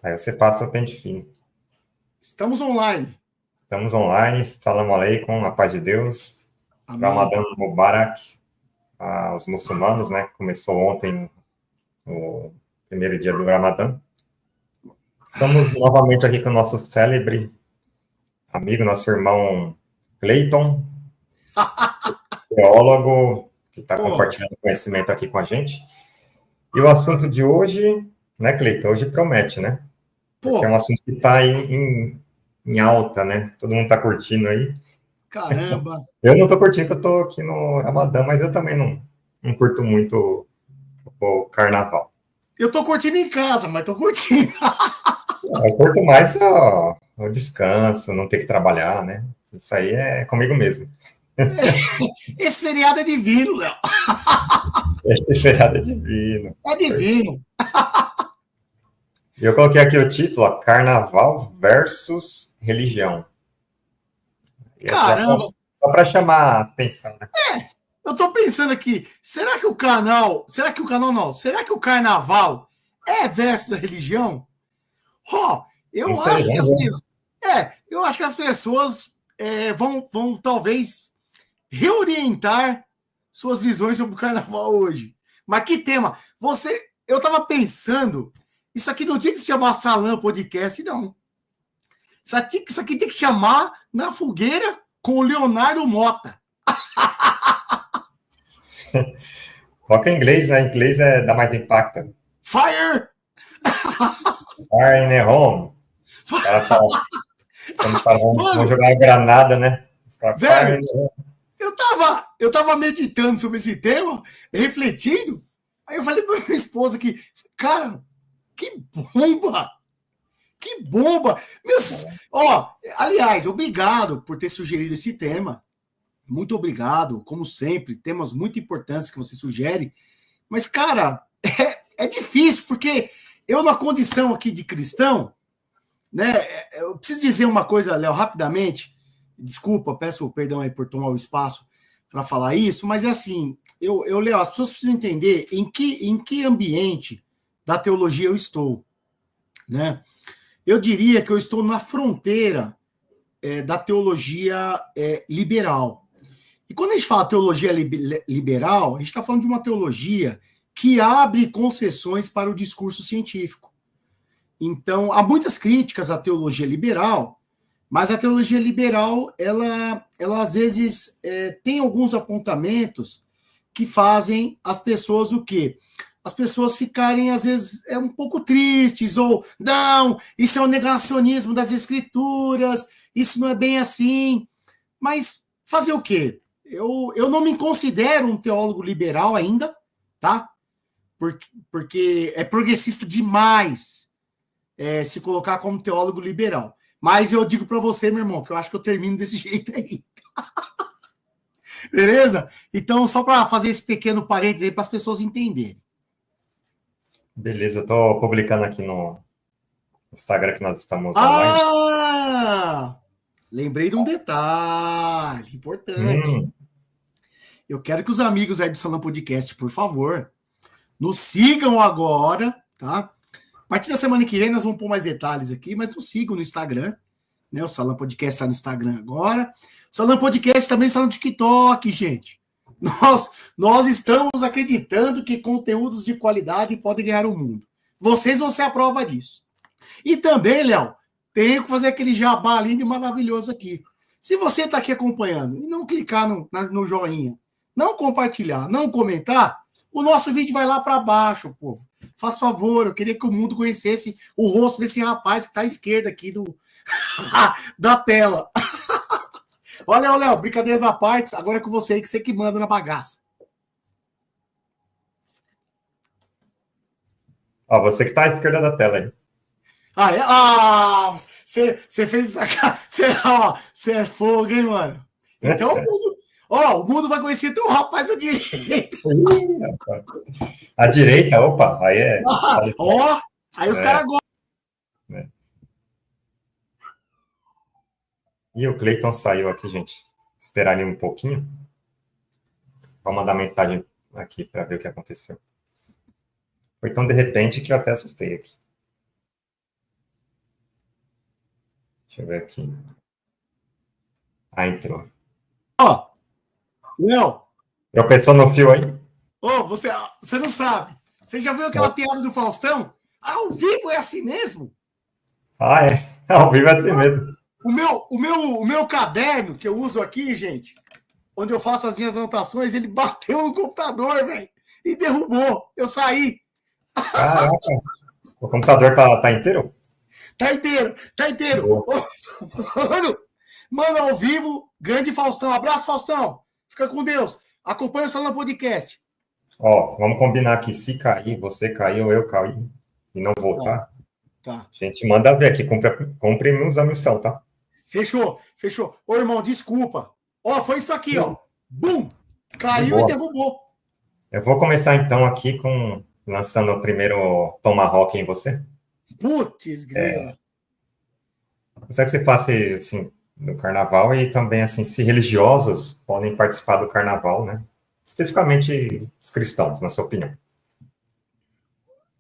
Aí você passa o pente fino. Estamos online. Estamos online. Salam aleikum, a paz de Deus. Amém. Ramadan Mubarak aos muçulmanos, né? Começou ontem o primeiro dia do Ramadã. Estamos novamente aqui com o nosso célebre amigo, nosso irmão Cleiton, teólogo, que está Pô, compartilhando conhecimento aqui com a gente. E o assunto de hoje, né, Cleiton? Hoje promete, né? Porque é um pô, assunto que está em alta, né? Todo mundo está curtindo aí. caramba. Eu não estou curtindo, porque eu estou aqui no Ramadã, mas eu também não curto muito o carnaval. Eu tô curtindo em casa, mas tô curtindo. Eu curto mais o descanso, não ter que trabalhar, né? Isso aí é comigo mesmo. Esse feriado é divino, Léo. Esse feriado é divino. É divino. E eu coloquei aqui o título, ó, Carnaval versus Religião. E é já Caramba. só para chamar a atenção, né? Eu tô pensando aqui, será que o canal não, será que o carnaval é versus a religião? Ó, Não eu sei, acho que vamos as ver. pessoas, eu acho que as pessoas vão talvez reorientar suas visões sobre o carnaval hoje. Mas que tema? Eu tava pensando, isso aqui não tinha que se chamar Salão Podcast, não. Isso aqui tem que chamar Na Fogueira com o Leonardo Mota. Coloca em inglês, né? Em inglês dá mais impacto. Fire! Fire in the home. Os caras quando os caras vão Mano, jogar a granada, né? Os caras, Fire velho, in the home. eu tava meditando sobre esse tema, refletindo. Aí eu falei pra minha esposa que, cara, que bomba! Que bomba! Ó, aliás, obrigado por ter sugerido esse tema. Muito obrigado, como sempre, temas muito importantes que você sugere. Mas, cara, é difícil, porque eu, na condição aqui de cristão, né? Eu preciso dizer uma coisa, Léo, rapidamente. Desculpa, peço perdão aí por tomar o espaço para falar isso, mas é assim, Léo, as pessoas precisam entender em que ambiente da teologia eu estou, né? Eu diria que eu estou na fronteira da teologia liberal. E quando a gente fala teologia liberal, a gente está falando de uma teologia que abre concessões para o discurso científico. Então, há muitas críticas à teologia liberal, mas a teologia liberal, ela às vezes tem alguns apontamentos que fazem as pessoas o quê? As pessoas ficarem, às vezes, um pouco tristes, ou, não, isso é um negacionismo das escrituras, isso não é bem assim. Mas fazer o quê? Eu não me considero um teólogo liberal ainda, tá? Porque é progressista demais se colocar como teólogo liberal. Mas eu digo para você, meu irmão, que eu acho que eu termino desse jeito aí. Beleza? Então, só para fazer esse pequeno parênteses aí para as pessoas entenderem. Beleza, eu tô publicando aqui no Instagram que nós estamos online. Ah! Lembrei de um detalhe importante. Hum, Eu quero que os amigos aí do Salão Podcast, por favor, nos sigam agora, tá? A partir da semana que vem nós vamos pôr mais detalhes aqui, mas nos sigam no Instagram, né? O Salão Podcast está no Instagram agora. O Salão Podcast também está no TikTok, gente. Nós estamos acreditando que conteúdos de qualidade podem ganhar o mundo. Vocês vão ser a prova disso. E também, Léo, tenho que fazer aquele jabá lindo e maravilhoso aqui. Se você está aqui acompanhando e não clicar no joinha, não compartilhar, não comentar, o nosso vídeo vai lá para baixo, povo. Faz favor, eu queria que o mundo conhecesse o rosto desse rapaz que está à esquerda aqui da tela. Olha, Léo, brincadeiras à parte, agora é com você, que você que manda na bagaça. ó, você que está à esquerda da tela aí. Ah, é? Você fez essa cara. Você é fogo, hein, mano? Então o mundo vai conhecer teu rapaz da direita. À direita, opa, aí Ah, ó, aí os é, caras gostam. né? E o Cleiton saiu aqui, gente. Esperar ele um pouquinho. Vou mandar mensagem aqui para ver o que aconteceu. Foi tão de repente que eu até assustei aqui. Deixa eu ver aqui. Ah, entrou. Ó, Léo, Tropeçou no fio aí? você não sabe. Você já viu aquela piada do Faustão? Ao vivo é assim mesmo? Ah, é. Ao vivo é assim mesmo. O meu caderno que eu uso aqui, gente, onde eu faço as minhas anotações, ele bateu no computador, velho, e derrubou. Eu saí. Caraca. O computador tá inteiro? Tá inteiro, tá inteiro. Boa. Mano, ao vivo, grande Faustão. Abraço, Faustão. Fica com Deus. Acompanha o Salão Podcast. Ó, vamos combinar aqui. Se cair, você cair ou eu cair e não voltar, Tá. a gente manda ver aqui. Cumprimos a missão, tá? Fechou, fechou. Ô, irmão, desculpa. Ó, foi isso aqui, ó. Bum! De Caiu e boa. derrubou. Eu vou começar então aqui lançando o primeiro Tomahawk em você. Putz, grila. Você que você faça assim no carnaval e também assim se religiosos podem participar do carnaval, né? Especificamente os cristãos, na sua opinião.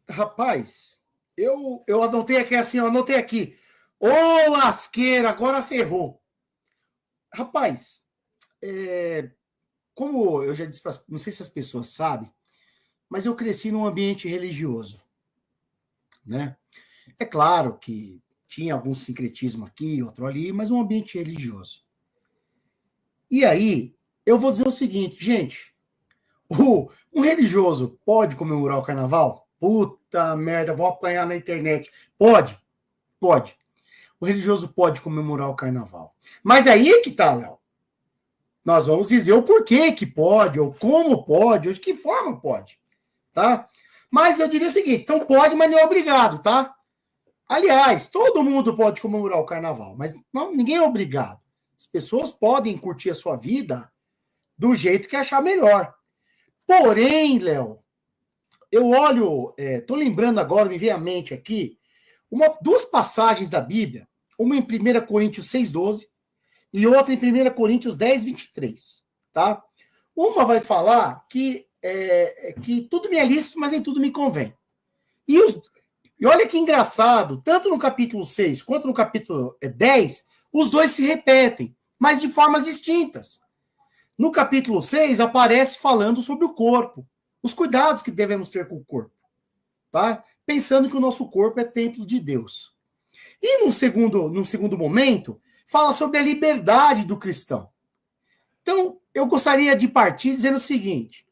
Rapaz, eu anotei aqui assim, eu anotei aqui. Ô, lasqueira, agora ferrou. Rapaz, como eu já disse, não sei se as pessoas sabem, mas eu cresci num ambiente religioso, né? É claro que tinha algum sincretismo aqui, outro ali, mas um ambiente religioso. E aí, eu vou dizer o seguinte, gente, um religioso pode comemorar o carnaval? Puta merda, vou apanhar na internet. Pode, pode. O religioso pode comemorar o carnaval. Mas aí é que tá, Léo. Nós vamos dizer o porquê que pode, ou como pode, ou de que forma pode, tá? Mas eu diria o seguinte, então pode, mas não é obrigado, tá? Aliás, todo mundo pode comemorar o carnaval, mas não, ninguém é obrigado. As pessoas podem curtir a sua vida do jeito que achar melhor. Porém, Léo, eu olho, tô lembrando agora, me veio à mente aqui, duas passagens da Bíblia, uma em 1 Coríntios 6,12 e outra em 1 Coríntios 10:23, tá? Uma vai falar que tudo me é lícito, mas nem tudo me convém. E olha que engraçado, tanto no capítulo 6 quanto no capítulo 10, os dois se repetem, mas de formas distintas. No capítulo 6, aparece falando sobre o corpo, os cuidados que devemos ter com o corpo, tá? Pensando que o nosso corpo é templo de Deus. E num segundo momento, fala sobre a liberdade do cristão. Então, eu gostaria de partir dizendo o seguinte,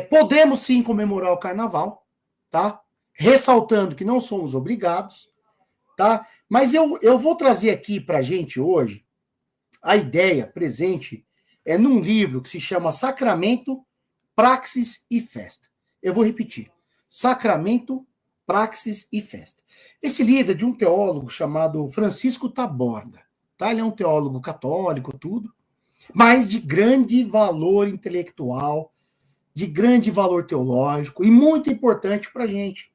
podemos sim comemorar o carnaval, tá? Ressaltando que não somos obrigados, tá? Mas eu vou trazer aqui para a gente hoje a ideia presente num livro que se chama Sacramento, Praxis e Festa. Eu vou repetir. Sacramento, Praxis e Festa. Esse livro é de um teólogo chamado Francisco Taborda. Tá? Ele é um teólogo católico, tudo, mas de grande valor intelectual, de grande valor teológico e muito importante para a gente.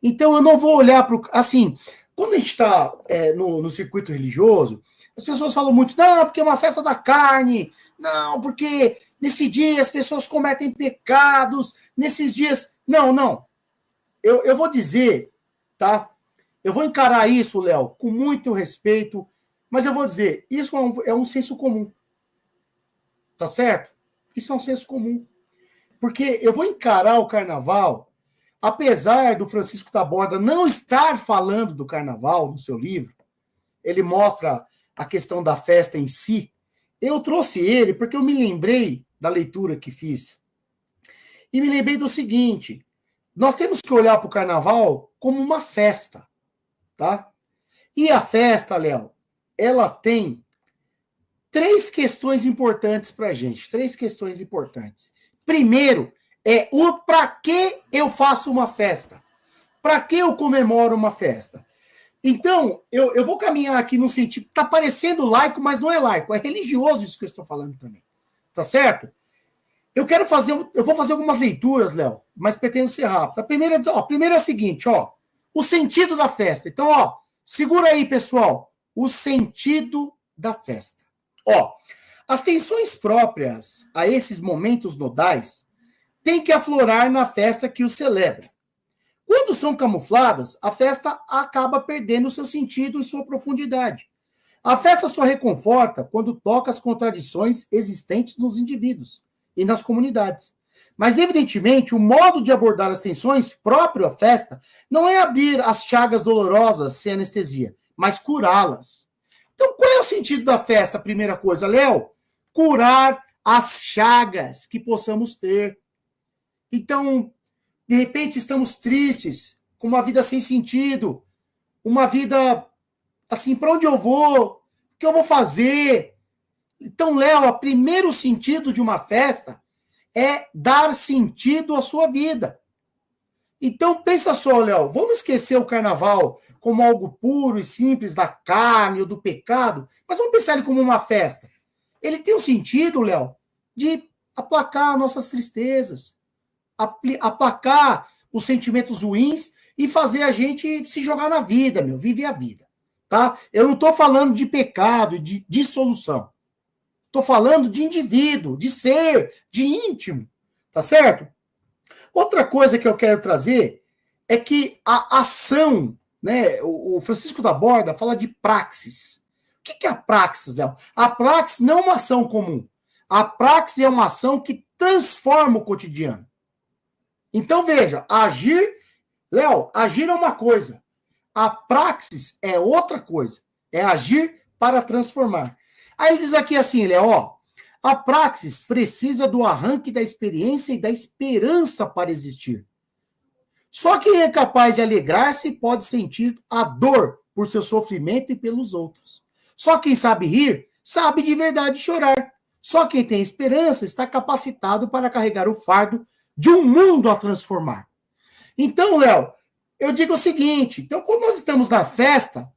Então, eu não vou olhar para o... Assim, quando a gente está no circuito religioso, as pessoas falam muito, não, porque é uma festa da carne, não, porque nesse dia as pessoas cometem pecados, nesses dias... Não. Eu vou dizer, tá? Eu vou encarar isso, Léo, com muito respeito, mas eu vou dizer, isso é um senso comum. Tá certo? Isso é um senso comum. Porque eu vou encarar o carnaval, apesar do Francisco Taborda não estar falando do carnaval no seu livro, ele mostra a questão da festa em si. Eu trouxe ele porque eu me lembrei da leitura que fiz. E me lembrei do seguinte, nós temos que olhar para o carnaval como uma festa, tá? E a festa, Léo, ela tem 3 questões importantes para a gente. 3 questões importantes. Primeiro, o para que eu faço uma festa? Para que eu comemoro uma festa? Então, eu vou caminhar aqui no sentido... Está parecendo laico, mas não é laico. É religioso isso que eu estou falando também. Tá certo? Eu vou fazer algumas leituras, Léo, mas pretendo ser rápido. A primeira é o seguinte, ó. O sentido da festa. Então, ó, segura aí, pessoal. O sentido da festa. Ó, as tensões próprias a esses momentos nodais têm que aflorar na festa que o celebra. Quando são camufladas, a festa acaba perdendo seu sentido e sua profundidade. A festa só reconforta quando toca as contradições existentes nos indivíduos e nas comunidades. Mas, evidentemente, o modo de abordar as tensões próprio à festa não é abrir as chagas dolorosas sem anestesia, mas curá-las. Então, qual é o sentido da festa? Primeira coisa, Léo, curar as chagas que possamos ter. Então, de repente, estamos tristes, com uma vida sem sentido, uma vida assim, para onde eu vou? O que eu vou fazer? Então, Léo, o primeiro sentido de uma festa é dar sentido à sua vida. Então, pensa só, Léo, vamos esquecer o carnaval como algo puro e simples da carne ou do pecado, mas vamos pensar ele como uma festa. Ele tem um sentido, Léo, de aplacar nossas tristezas, aplacar os sentimentos ruins e fazer a gente se jogar na vida, viver a vida. Tá? Eu não estou falando de pecado, de dissolução. Estou falando de indivíduo, de ser, de íntimo. Tá certo? Outra coisa que eu quero trazer é que a ação, né? O Francisco da Borda fala de praxis. O que é a praxis, Léo? A praxis não é uma ação comum. A praxis é uma ação que transforma o cotidiano. Então, veja, agir, Léo, agir é uma coisa. A praxis é outra coisa. É agir para transformar. Aí ele diz aqui assim, Léo, ó, a praxis precisa do arranque da experiência e da esperança para existir. Só quem é capaz de alegrar-se pode sentir a dor por seu sofrimento e pelos outros. Só quem sabe rir, sabe de verdade chorar. Só quem tem esperança está capacitado para carregar o fardo de um mundo a transformar. Então, Léo, eu digo o seguinte, então quando nós estamos na festa,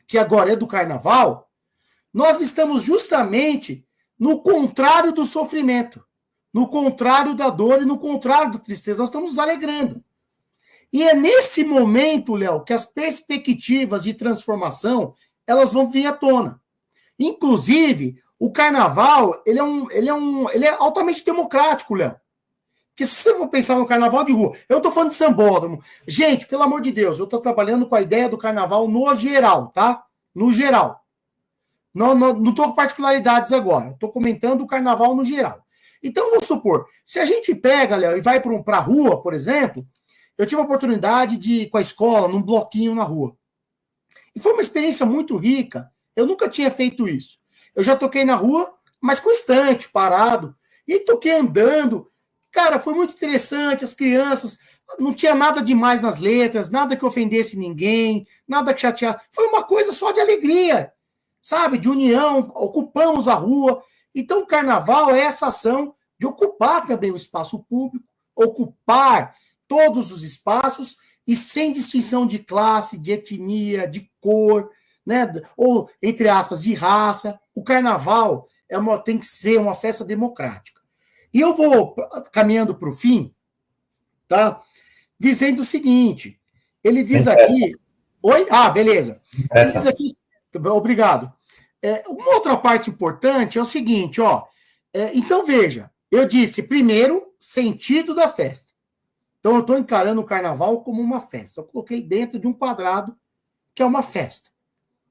que agora é do carnaval, nós estamos justamente no contrário do sofrimento, no contrário da dor e no contrário da tristeza. Nós estamos nos alegrando. E é nesse momento, Léo, que as perspectivas de transformação, elas vão vir à tona. Inclusive, o carnaval, ele é altamente democrático, Léo. Porque se você for pensar no carnaval de rua, eu estou falando de sambódromo. Gente, pelo amor de Deus, eu estou trabalhando com a ideia do carnaval no geral, tá? No geral. Não estou com particularidades agora. Estou comentando o carnaval no geral. Então, vamos supor, se a gente pega, Léo, e vai para a rua, por exemplo, eu tive a oportunidade de ir com a escola, num bloquinho na rua. E foi uma experiência muito rica. Eu nunca tinha feito isso. Eu já toquei na rua, mas com estante, parado. E toquei andando. Cara, foi muito interessante. As crianças, não tinha nada demais nas letras, nada que ofendesse ninguém, nada que chateasse. Foi uma coisa só de alegria, sabe? De união, ocupamos a rua. Então, o carnaval é essa ação de ocupar também o espaço público, ocupar todos os espaços e sem distinção de classe, de etnia, de cor, né? Ou, entre aspas, de raça. O carnaval tem que ser uma festa democrática. E eu vou caminhando para o fim, tá? Dizendo o seguinte, ele diz aqui... Oi? Ah, beleza. Ele diz aqui... Obrigado. Uma outra parte importante é o seguinte, ó. Então, veja, eu disse, primeiro, sentido da festa. Então, eu estou encarando o carnaval como uma festa. Eu coloquei dentro de um quadrado que é uma festa,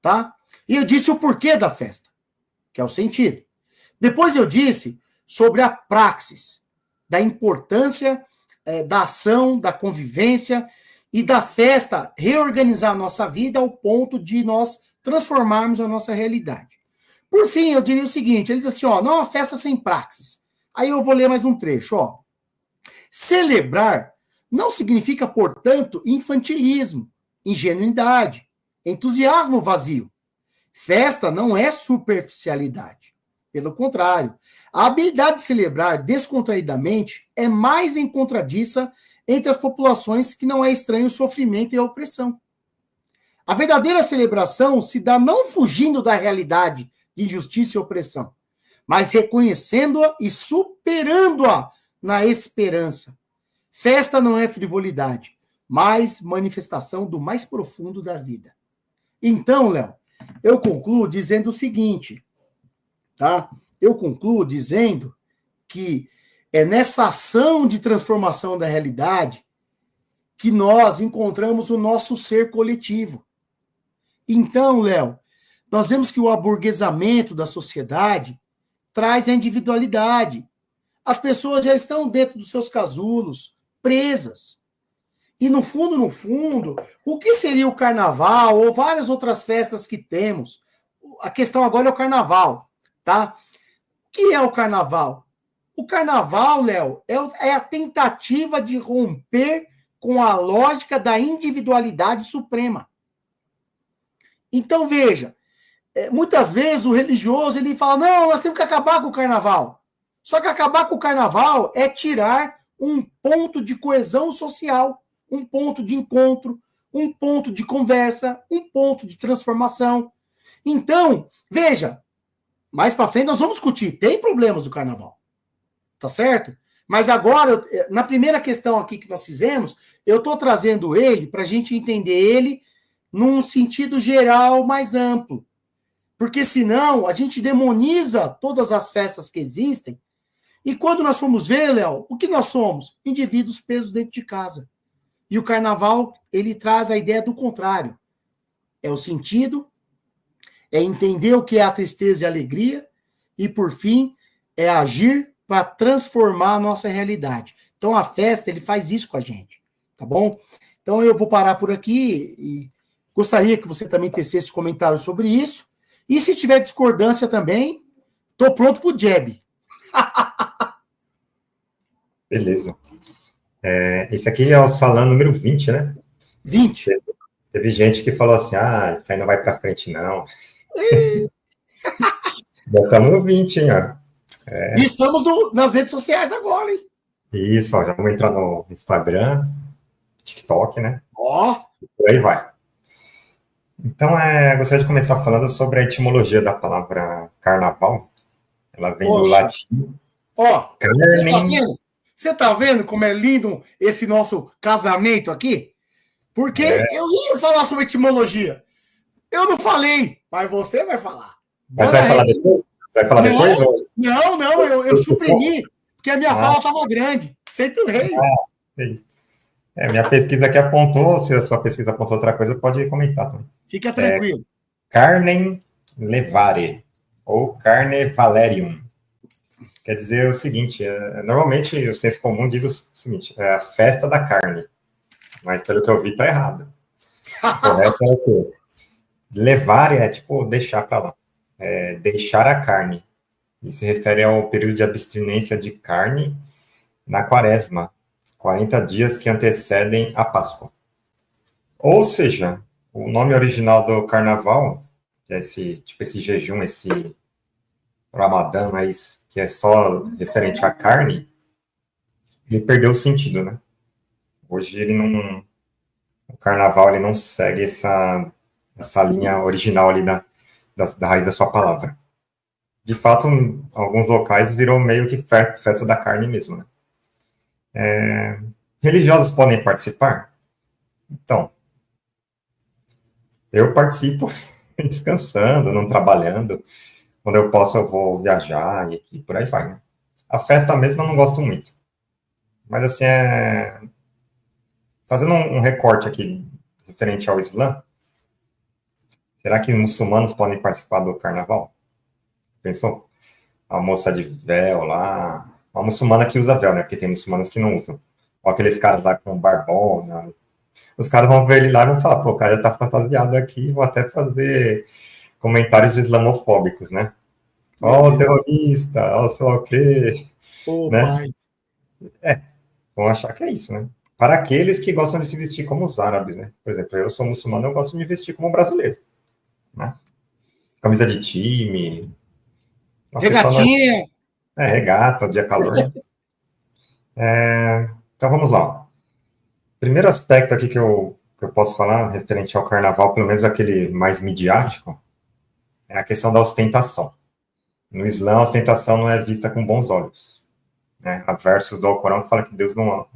tá? E eu disse o porquê da festa, que é o sentido. Depois eu disse sobre a praxis, da importância da ação, da convivência e da festa reorganizar a nossa vida ao ponto de nós transformarmos a nossa realidade. Por fim, eu diria o seguinte, ele diz assim, ó, não é uma festa sem praxis. Aí eu vou ler mais um trecho, ó. Celebrar não significa, portanto, infantilismo, ingenuidade, entusiasmo vazio. Festa não é superficialidade. Pelo contrário, a habilidade de celebrar descontraidamente é mais encontradiça entre as populações que não é estranho o sofrimento e a opressão. A verdadeira celebração se dá não fugindo da realidade de injustiça e opressão, mas reconhecendo-a e superando-a na esperança. Festa não é frivolidade, mas manifestação do mais profundo da vida. Então, Léo, eu concluo dizendo o seguinte, tá? Eu concluo dizendo que é nessa ação de transformação da realidade que nós encontramos o nosso ser coletivo. Então, Léo, nós vemos que o aburguesamento da sociedade traz a individualidade. As pessoas já estão dentro dos seus casulos, presas. E no fundo, o que seria o carnaval ou várias outras festas que temos? A questão agora é o carnaval, tá? O que é o carnaval? O carnaval, Léo, é a tentativa de romper com a lógica da individualidade suprema. Então, veja, muitas vezes o religioso ele fala, não, nós temos que acabar com o carnaval. Só que acabar com o carnaval é tirar um ponto de coesão social, um ponto de encontro, um ponto de conversa, um ponto de transformação. Então, veja, mais para frente nós vamos discutir, tem problemas do carnaval, tá certo? Mas agora, na primeira questão aqui que nós fizemos, eu estou trazendo ele para a gente entender ele num sentido geral mais amplo. Porque senão a gente demoniza todas as festas que existem e quando nós formos ver, Léo, o que nós somos? Indivíduos presos dentro de casa. E o carnaval, ele traz a ideia do contrário. É o sentido, é entender o que é a tristeza e a alegria e, por fim, é agir para transformar a nossa realidade. Então, a festa, ele faz isso com a gente, tá bom? Então, eu vou parar por aqui e gostaria que você também tecesse comentários sobre isso. E se tiver discordância também, estou pronto para o jab. Beleza. Esse aqui é o salão número 20, né? 20. Teve gente que falou assim, isso aí não vai para frente, não. Já estamos no 20, hein, ó. E estamos nas redes sociais agora, hein? Isso, ó, já vamos entrar no Instagram, TikTok, né? Ó. Por aí vai. Então, gostaria de começar falando sobre a etimologia da palavra carnaval. Ela vem do latim. Ó, Carmen. Você tá vendo como é lindo esse nosso casamento aqui? Porque eu ia falar sobre etimologia. Eu não falei, mas você vai falar. Mas você vai falar depois? Você vai falar depois? Não, eu suprimi, porque a minha fala estava grande. Senta o rei. Minha pesquisa aqui apontou, se a sua pesquisa apontou outra coisa, pode comentar também. Fica tranquilo. Carnem levare, ou carne valerium. Quer dizer o seguinte, normalmente o senso comum diz o seguinte, é a festa da carne. Mas pelo que eu vi, tá errado. O correto é o quê? Levare é tipo deixar para lá. Deixar a carne. E se refere ao período de abstinência de carne na quaresma. 40 dias que antecedem a Páscoa. Ou seja, o nome original do carnaval, que é esse jejum, esse Ramadã, mas que é só referente à carne, ele perdeu o sentido, né? Hoje o carnaval ele não segue essa linha original ali da raiz da sua palavra. De fato, em alguns locais virou meio que festa da carne mesmo, né? Religiosos podem participar? Então, eu participo descansando, não trabalhando. Quando eu posso, eu vou viajar e por aí vai, né? A festa mesmo eu não gosto muito. Mas, assim, fazendo um recorte aqui referente ao Islã, será que muçulmanos podem participar do carnaval? Pensou? A moça de véu lá, uma muçulmana que usa véu, né? Porque tem muçulmanos que não usam. Ou aqueles caras lá com barbona. Os caras vão ver ele lá e vão falar, pô, o cara já tá fantasiado aqui, vou até fazer comentários islamofóbicos, né? Ó, o terrorista, ó, sei lá o quê. Né? Pai. Vão achar que é isso, né? Para aqueles que gostam de se vestir como os árabes, né? Por exemplo, eu sou muçulmano, eu gosto de me vestir como brasileiro, né? Camisa de time. Regatinha. Regata, dia calor. Então, vamos lá. Primeiro aspecto aqui que eu posso falar, referente ao carnaval, pelo menos aquele mais midiático, é a questão da ostentação. No Islã, a ostentação não é vista com bons olhos. Né? Há versos do Alcorão que falam que Deus não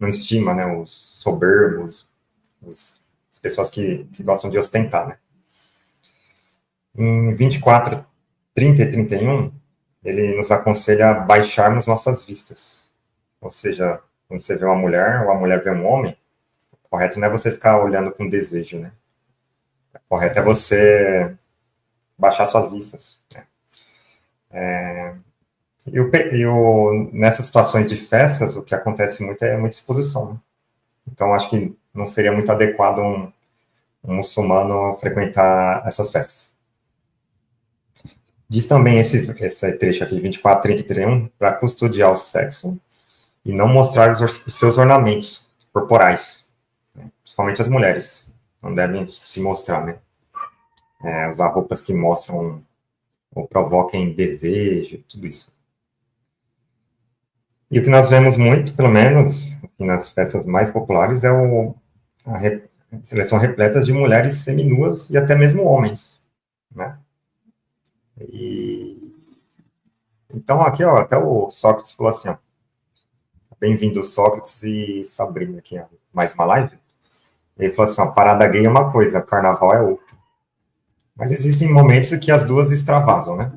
estima, né, os soberbos, as pessoas que gostam de ostentar. Né? Em 24, 30 e 31, ele nos aconselha a baixarmos nossas vistas. Ou seja, quando você vê uma mulher, ou a mulher vê um homem, correto não é você ficar olhando com desejo, né? O correto é você baixar suas vistas, né? Nessas situações de festas, o que acontece muito é muita exposição, né? Então, acho que não seria muito adequado um muçulmano frequentar essas festas. Diz também esse trecho aqui, 24, 30 e 31, para custodiar o sexo e não mostrar os seus ornamentos corporais, né? Principalmente as mulheres. Não devem se mostrar, né? Usar roupas que mostram ou provoquem desejo, tudo isso. E o que nós vemos muito, pelo menos, nas festas mais populares, é elas são repletas de mulheres seminuas e até mesmo homens, né? Então, aqui, ó, até o Sócrates falou assim, ó, bem-vindo Sócrates e Sabrina, aqui, ó, mais uma live. Ele falou assim, ó, parada gay é uma coisa, carnaval é outra. Mas existem momentos em que as duas extravasam, né?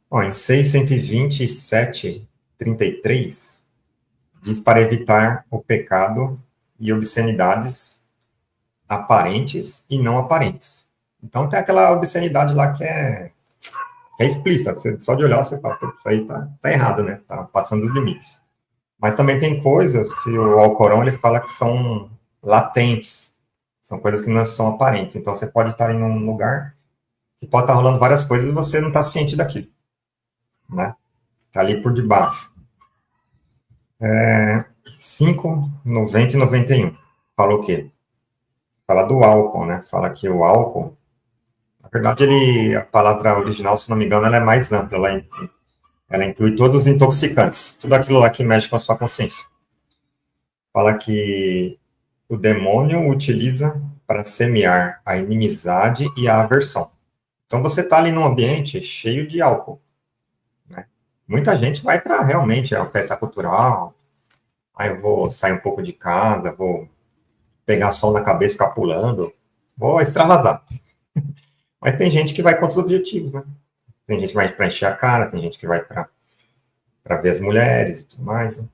Ó, em 627:33, diz para evitar o pecado e obscenidades aparentes e não aparentes. Então tem aquela obscenidade lá que é explícita. Só de olhar você fala, isso aí tá errado, né? Tá passando os limites. Mas também tem coisas que o Alcorão ele fala que são latentes. São coisas que não são aparentes. Então você pode estar em um lugar que pode estar rolando várias coisas e você não está ciente daquilo, né? Tá ali por debaixo. 5, 90 e 91. Fala o quê? Fala do álcool, né? Fala que o álcool, na verdade, a palavra original, se não me engano, ela é mais ampla. Ela inclui todos os intoxicantes, tudo aquilo lá que mexe com a sua consciência. Fala que o demônio utiliza para semear a inimizade e a aversão. Então você está ali num ambiente cheio de álcool, né? Muita gente vai para realmente a festa cultural. Aí eu vou sair um pouco de casa, vou pegar sol na cabeça, ficar pulando, vou extravasar. Mas tem gente que vai com outros objetivos, né? Tem gente que vai para encher a cara, tem gente que vai para ver as mulheres e tudo mais, né?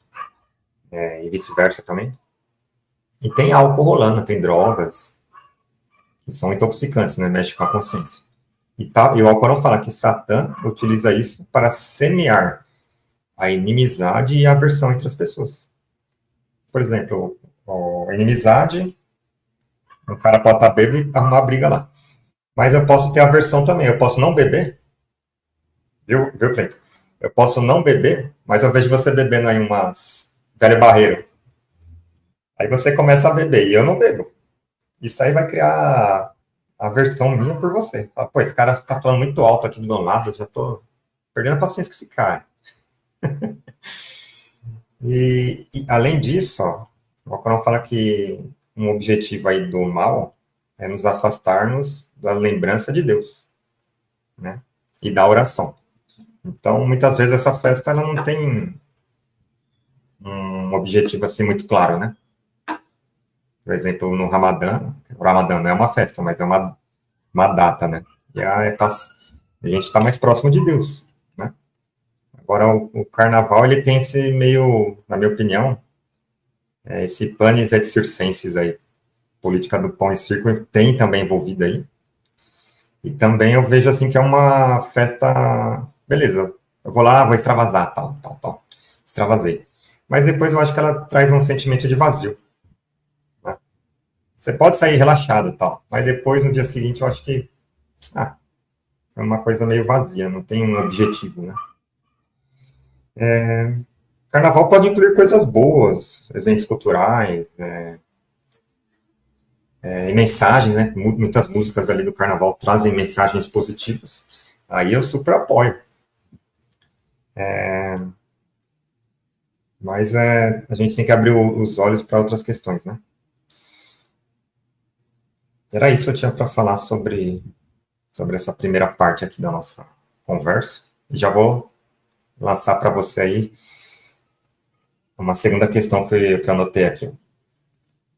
E vice-versa também. E tem álcool rolando, tem drogas que são intoxicantes, né? Mexe com a consciência. E o Alcorão fala que Satã utiliza isso para semear a inimizade e a aversão entre as pessoas. Por exemplo, a inimizade, um cara pode estar bêbado e arrumar briga lá. Mas eu posso ter aversão também, eu posso não beber, viu, Cleiton? Eu posso não beber, mas eu vejo você bebendo aí umas velho barreiro. Aí você começa a beber e eu não bebo. Isso aí vai criar aversão minha por você. Pô, esse cara tá falando muito alto aqui do meu lado, eu já tô perdendo a paciência com esse cara. E além disso, ó, o Alcorão fala que um objetivo aí do mal é nos afastarmos da lembrança de Deus, né? E da oração. Então, muitas vezes essa festa ela não tem um objetivo assim muito claro, né? Por exemplo, no Ramadã, o Ramadã não é uma festa, mas é uma data, né? E a gente está mais próximo de Deus, né? Agora, o Carnaval, ele tem esse meio, na minha opinião, esse panis et circenses aí, política do pão e circo tem também envolvida aí. E também eu vejo assim que é uma festa, beleza, eu vou lá, vou extravasar, tal, extravasei. Mas depois eu acho que ela traz um sentimento de vazio, né? Você pode sair relaxado, tal, mas depois, no dia seguinte, eu acho que é uma coisa meio vazia, não tem um objetivo, né? Carnaval pode incluir coisas boas, eventos culturais, e mensagens, né? Muitas músicas ali do Carnaval trazem mensagens positivas. Aí eu super apoio. Mas a gente tem que abrir os olhos para outras questões, né? Era isso que eu tinha para falar sobre essa primeira parte aqui da nossa conversa. E já vou lançar para você aí uma segunda questão que eu anotei aqui.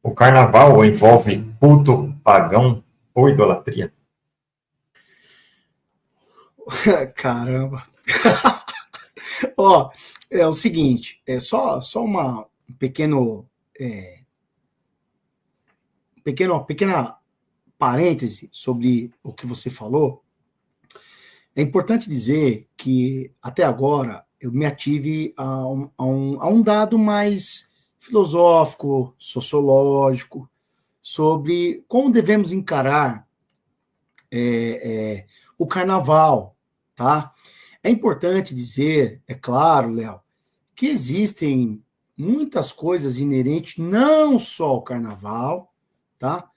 O carnaval envolve culto pagão ou idolatria? Caramba. Ó, é o seguinte, só uma pequena parêntese sobre o que você falou. É importante dizer que, até agora, eu me ative a um dado mais filosófico, sociológico, sobre como devemos encarar o carnaval, tá? É importante dizer, é claro, Léo, que existem muitas coisas inerentes não só ao carnaval, tá?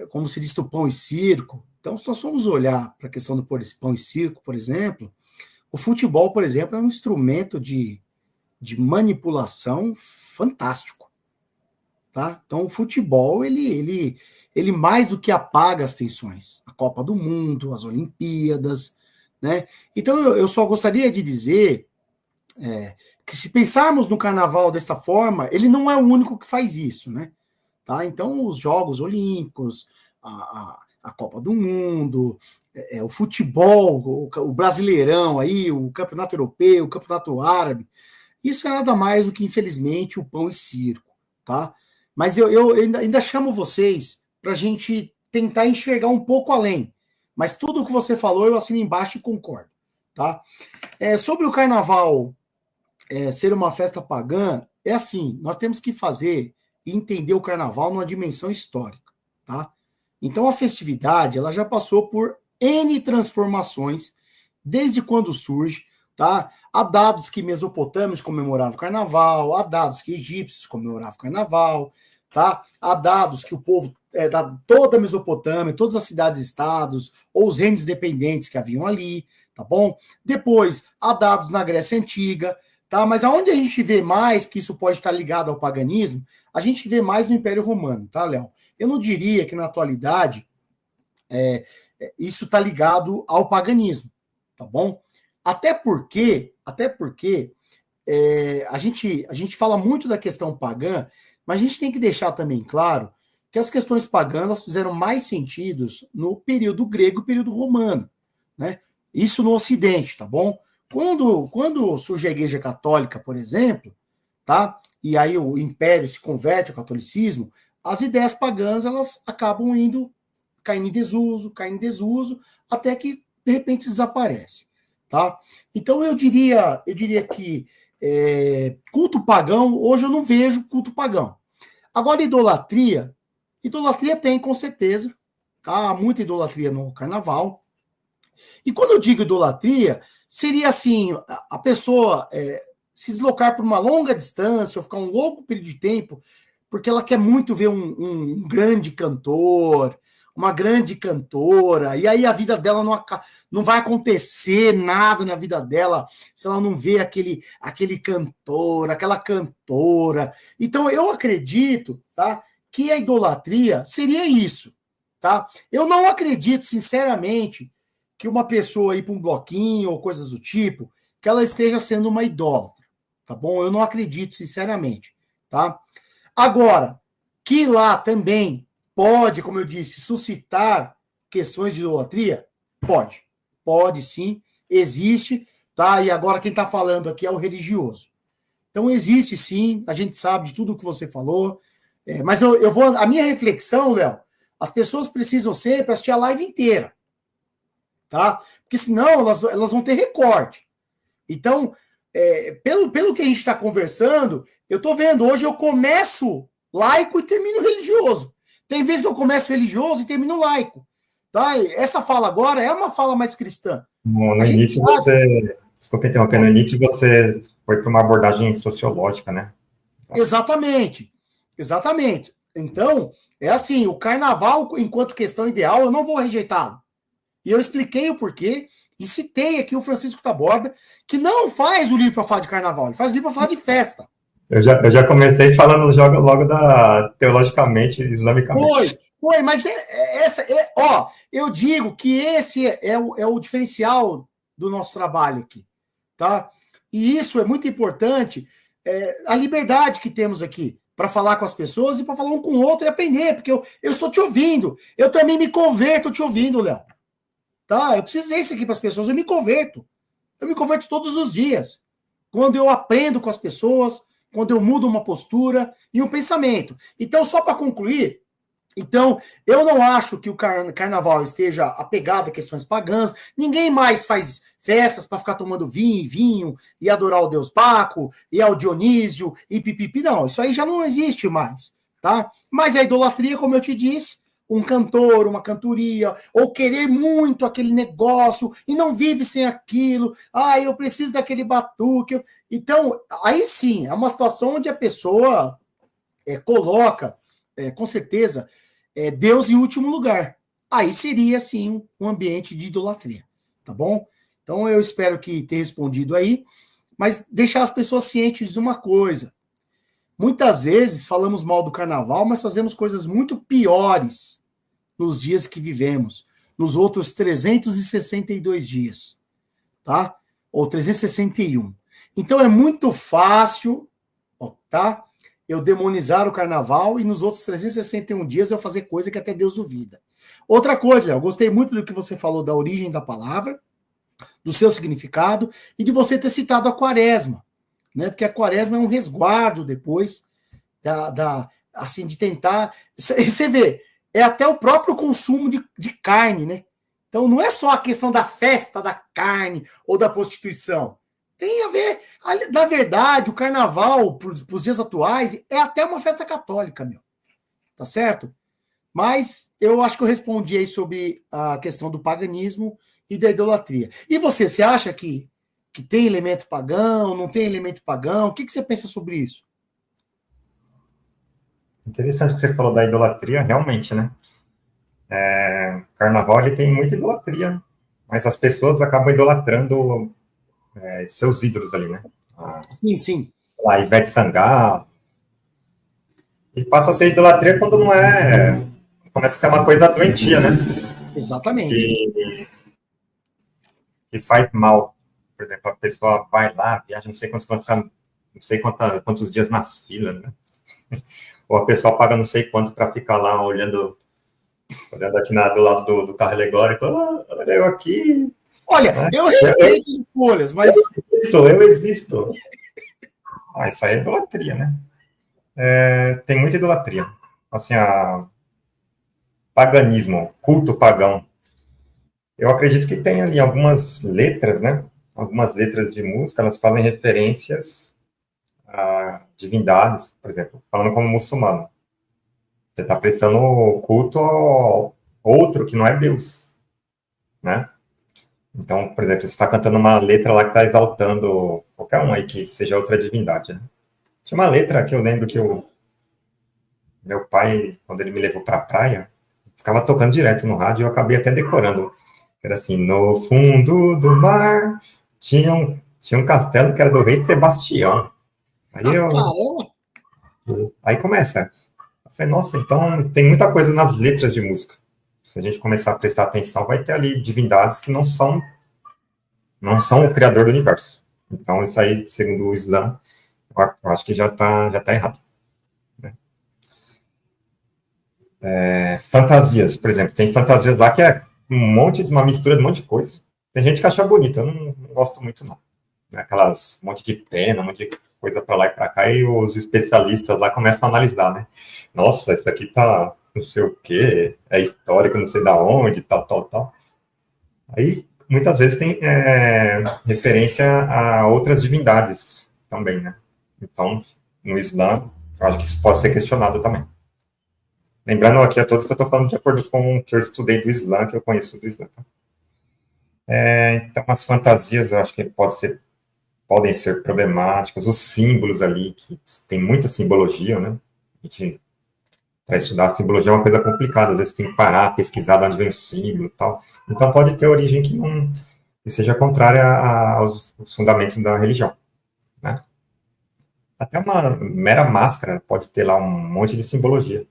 Como se diz do pão e circo. Então, se nós formos olhar para a questão do pão e circo, por exemplo, o futebol, por exemplo, é um instrumento de manipulação fantástico, tá? Então, o futebol, ele mais do que apaga as tensões. A Copa do Mundo, as Olimpíadas, né? Então, eu só gostaria de dizer que se pensarmos no carnaval dessa forma, ele não é o único que faz isso, né? Tá? Então, os Jogos Olímpicos, a Copa do Mundo, o futebol, o Brasileirão, aí, o Campeonato Europeu, o Campeonato Árabe, isso é nada mais do que, infelizmente, o pão e circo. Tá? Mas eu ainda chamo vocês para a gente tentar enxergar um pouco além. Mas tudo o que você falou, eu assino embaixo e concordo. Tá? Sobre o carnaval ser uma festa pagã, é assim, nós temos que fazer e entender o carnaval numa dimensão histórica, tá? Então a festividade, ela já passou por N transformações desde quando surge, tá? Há dados que mesopotâmios comemoravam o carnaval, há dados que egípcios comemoravam o carnaval, tá? Há dados que o povo da toda a Mesopotâmia, todas as cidades-estados ou os reinos independentes que haviam ali, tá bom? Depois, há dados na Grécia Antiga, tá? Mas aonde a gente vê mais que isso pode estar ligado ao paganismo, a gente vê mais no Império Romano, tá, Léo? Eu não diria que na atualidade isso está ligado ao paganismo, tá bom? Até porque a gente fala muito da questão pagã, mas a gente tem que deixar também claro que as questões pagãs fizeram mais sentidos no período grego e período romano, né? Isso no Ocidente, tá bom? Quando surge a Igreja Católica, por exemplo, tá? E aí o Império se converte ao catolicismo, as ideias pagãs elas acabam caindo em desuso, até que de repente desaparece, tá? Então eu diria que culto pagão, hoje eu não vejo culto pagão. Agora idolatria tem com certeza, tá? Há muita idolatria no carnaval. E quando eu digo idolatria, seria assim, a pessoa se deslocar por uma longa distância, ou ficar um longo período de tempo, porque ela quer muito ver um grande cantor, uma grande cantora, e aí a vida dela não vai acontecer nada na vida dela se ela não vê aquele cantor, aquela cantora. Então eu acredito, tá, que a idolatria seria isso, tá? Eu não acredito, sinceramente, que uma pessoa ir para um bloquinho ou coisas do tipo, que ela esteja sendo uma idólatra, tá bom? Eu não acredito, sinceramente, tá? Agora, que lá também pode, como eu disse, suscitar questões de idolatria? Pode sim, existe, tá? E agora quem está falando aqui é o religioso. Então existe sim, a gente sabe de tudo o que você falou, mas a minha reflexão, Léo, as pessoas precisam sempre assistir a live inteira, tá? Porque senão elas vão ter recorte. Então, pelo que a gente está conversando, eu estou vendo, hoje eu começo laico e termino religioso. Tem vezes que eu começo religioso e termino laico. Tá? Essa fala agora é uma fala mais cristã. No início desculpa interromper, no início você foi para uma abordagem sociológica, né? Exatamente. Então, é assim, o carnaval, enquanto questão ideal, eu não vou rejeitá-lo. E eu expliquei o porquê, e citei aqui o Francisco Taborda, que não faz o livro para falar de carnaval, ele faz o livro para falar de festa. Eu já comecei falando logo teologicamente, islamicamente. Foi, mas eu digo que esse é o diferencial do nosso trabalho aqui, tá? E isso é muito importante, a liberdade que temos aqui para falar com as pessoas e para falar um com o outro e aprender, porque eu estou te ouvindo, eu também me converto te ouvindo, Léo. Tá? Eu preciso dizer isso aqui para as pessoas, eu me converto todos os dias. Quando eu aprendo com as pessoas, quando eu mudo uma postura e um pensamento. Então, só para concluir, então, eu não acho que o carnaval esteja apegado a questões pagãs. Ninguém mais faz festas para ficar tomando vinho e adorar o deus Baco e ao Dionísio e pipipi. Não, isso aí já não existe mais, tá? Mas a idolatria, como eu te disse, um cantor, uma cantoria, ou querer muito aquele negócio e não vive sem aquilo. Ah, eu preciso daquele batuque. Então, aí sim, é uma situação onde a pessoa coloca, com certeza, Deus em último lugar. Aí seria, sim, um ambiente de idolatria, tá bom? Então, eu espero que tenha respondido aí, mas deixar as pessoas cientes de uma coisa. Muitas vezes falamos mal do carnaval, mas fazemos coisas muito piores nos dias que vivemos, nos outros 362 dias, tá? Ou 361. Então, é muito fácil, tá? Eu demonizar o carnaval e nos outros 361 dias eu fazer coisa que até Deus duvida. Outra coisa, Léo, gostei muito do que você falou da origem da palavra, do seu significado e de você ter citado a quaresma, né? Porque a quaresma é um resguardo depois assim, de tentar... Você vê, é até o próprio consumo de carne, né? Então não é só a questão da festa da carne ou da prostituição. Tem a ver. Na verdade, o carnaval, para os dias atuais, é até uma festa católica, meu. Tá certo? Mas eu acho que eu respondi aí sobre a questão do paganismo e da idolatria. E você acha que tem elemento pagão, não tem elemento pagão? O que você pensa sobre isso? Interessante que você falou da idolatria, realmente, né? Carnaval, ele tem muita idolatria, mas as pessoas acabam idolatrando seus ídolos ali, né? Sim. A Ivete Sangalo. E passa a ser idolatria quando não é... Começa a ser uma coisa doentia, né? Exatamente. Que faz mal. Por exemplo, a pessoa vai lá, viaja, não sei quantos dias na fila, né? Ou a pessoa paga não sei quanto para ficar lá olhando aqui do lado do carro alegórico. Olha eu aqui. Olha, né? Eu respeito as escolhas, mas... Eu existo. Isso aí é idolatria, né? Tem muita idolatria. Assim, paganismo, culto pagão. Eu acredito que tem ali algumas letras, né? Algumas letras de música, elas fazem referências a divindades, por exemplo, falando como muçulmano. Você está prestando culto a outro que não é Deus, né? Então, por exemplo, você está cantando uma letra lá que está exaltando qualquer um aí que seja outra divindade, né? Tinha uma letra que eu lembro que meu pai, quando ele me levou para a praia, ficava tocando direto no rádio e eu acabei até decorando. Era assim, no fundo do mar tinha um castelo que era do rei Sebastião. Aí começa. Eu falei, nossa, então tem muita coisa nas letras de música. Se a gente começar a prestar atenção, vai ter ali divindades que não são o criador do universo. Então, isso aí, segundo o Islã, eu acho que já tá errado. Né? Fantasias, por exemplo, tem fantasias lá que é uma mistura de um monte de coisa. Tem gente que acha bonita, eu não gosto muito, não. Aquelas monte de pena, um monte de coisa para lá e para cá, e os especialistas lá começam a analisar, né? Nossa, isso aqui tá não sei o quê, é histórico, não sei da onde, tal. Aí, muitas vezes tem referência a outras divindades também, né? Então, no Islã, eu acho que isso pode ser questionado também. Lembrando aqui a todos que eu estou falando de acordo com o que eu estudei do Islã, que eu conheço do Islã. Tá? Então, as fantasias, eu acho que podem ser problemáticas, os símbolos ali, que tem muita simbologia, né? Para estudar a simbologia é uma coisa complicada, às vezes tem que parar, pesquisar de onde vem o símbolo e tal. Então pode ter origem que seja contrária aos fundamentos da religião. Né? Até uma mera máscara pode ter lá um monte de simbologia.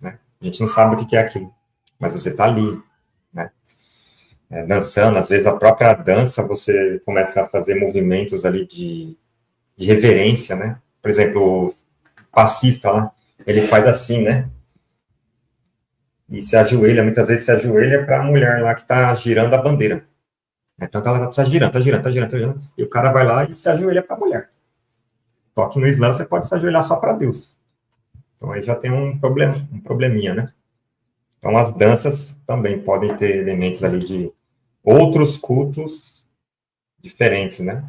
Né? A gente não sabe o que é aquilo, mas você está ali, né? Dançando, às vezes a própria dança você começa a fazer movimentos ali de reverência, né? Por exemplo, o passista lá, ele faz assim, né? E se ajoelha, muitas vezes se ajoelha para a mulher lá que está girando a bandeira. Então ela está girando, e o cara vai lá e se ajoelha para a mulher. Só que no Islã você pode se ajoelhar só para Deus. Então aí já tem um probleminha, né? Então as danças também podem ter elementos ali de outros cultos diferentes, né?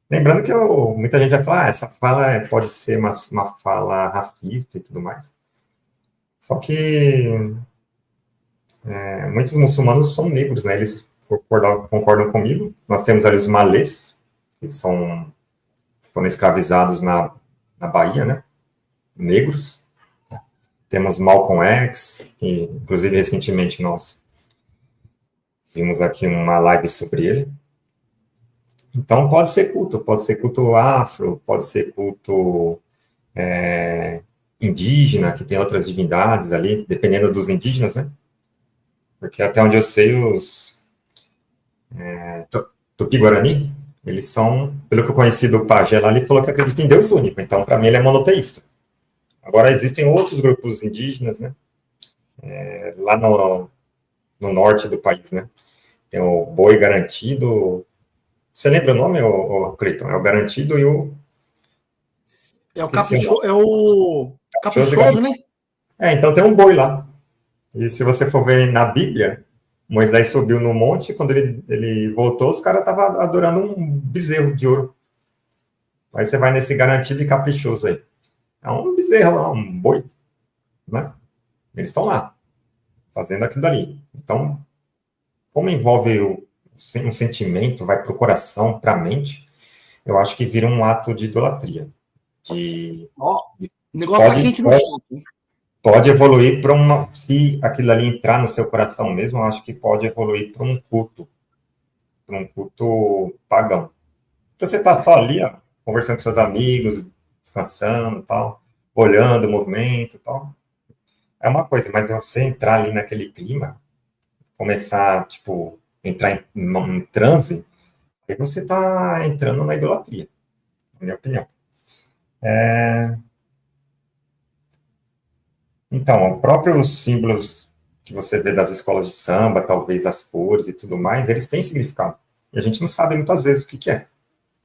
Lembrando que muita gente vai falar, essa fala pode ser uma fala racista e tudo mais. Só que muitos muçulmanos são negros, né? Eles concordam comigo. Nós temos ali os malês, que foram escravizados na Bahia, né? Negros. Temos Malcolm X, que inclusive recentemente nós vimos aqui uma live sobre ele. Então pode ser culto afro, pode ser culto indígena, que tem outras divindades ali, dependendo dos indígenas, né? Porque até onde eu sei, os Tupi-Guarani, eles são, pelo que eu conheci do pajé lá, ele falou que acredita em Deus único, então para mim ele é monoteísta. Agora existem outros grupos indígenas, né? Lá no norte do país, né? Tem o Boi Garantido. Você lembra o nome, Cleiton? É o Garantido e o... É o Caprichoso, né? Então tem um boi lá. E se você for ver na Bíblia, Moisés subiu no monte, quando ele voltou, os caras estavam adorando um bezerro de ouro. Aí você vai nesse Garantido e Caprichoso aí. É um bezerro lá, um boi, né? Eles estão lá, fazendo aquilo dali. Então, como envolve um sentimento, vai para o coração, para a mente, eu acho que vira um ato de idolatria. O negócio tá quente no chat. Pode evoluir para se aquilo ali entrar no seu coração mesmo, eu acho que pode evoluir para um culto pagão. Então, você está só ali, ó, conversando com seus amigos, descansando, tal, olhando o movimento, tal. É uma coisa, mas você entrar ali naquele clima, começar, tipo, entrar em transe, aí você está entrando na idolatria, na minha opinião. Então, os próprios símbolos que você vê das escolas de samba, talvez as cores e tudo mais, eles têm significado. E a gente não sabe muitas vezes o que é.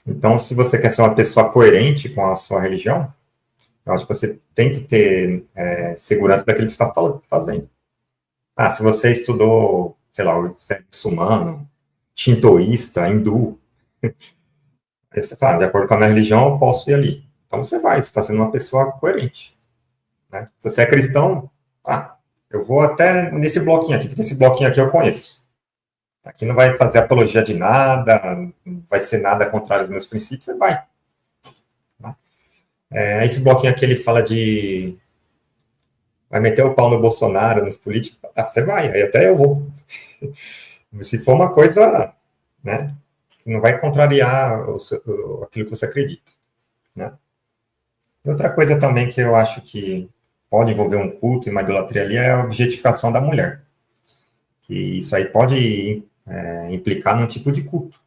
Então, se você quer ser uma pessoa coerente com a sua religião, eu acho que você tem que ter segurança daquilo que você está fazendo. Se você estudou, sei lá, você é muçulmano, shintoísta, hindu, aí você fala, de acordo com a minha religião, eu posso ir ali. Então você está sendo uma pessoa coerente. Né? Se você é cristão, eu vou até nesse bloquinho aqui, porque esse bloquinho aqui eu conheço. Aqui não vai fazer apologia de nada, não vai ser nada contrário aos meus princípios, você vai. Tá? Esse bloquinho aqui, ele fala vai meter o pau no Bolsonaro, nos políticos, você vai, aí até eu vou. Se for uma coisa, né, que não vai contrariar aquilo que você acredita. Né? E outra coisa também que eu acho que pode envolver um culto e uma idolatria ali é a objetificação da mulher. Que isso aí pode implicar num tipo de culto.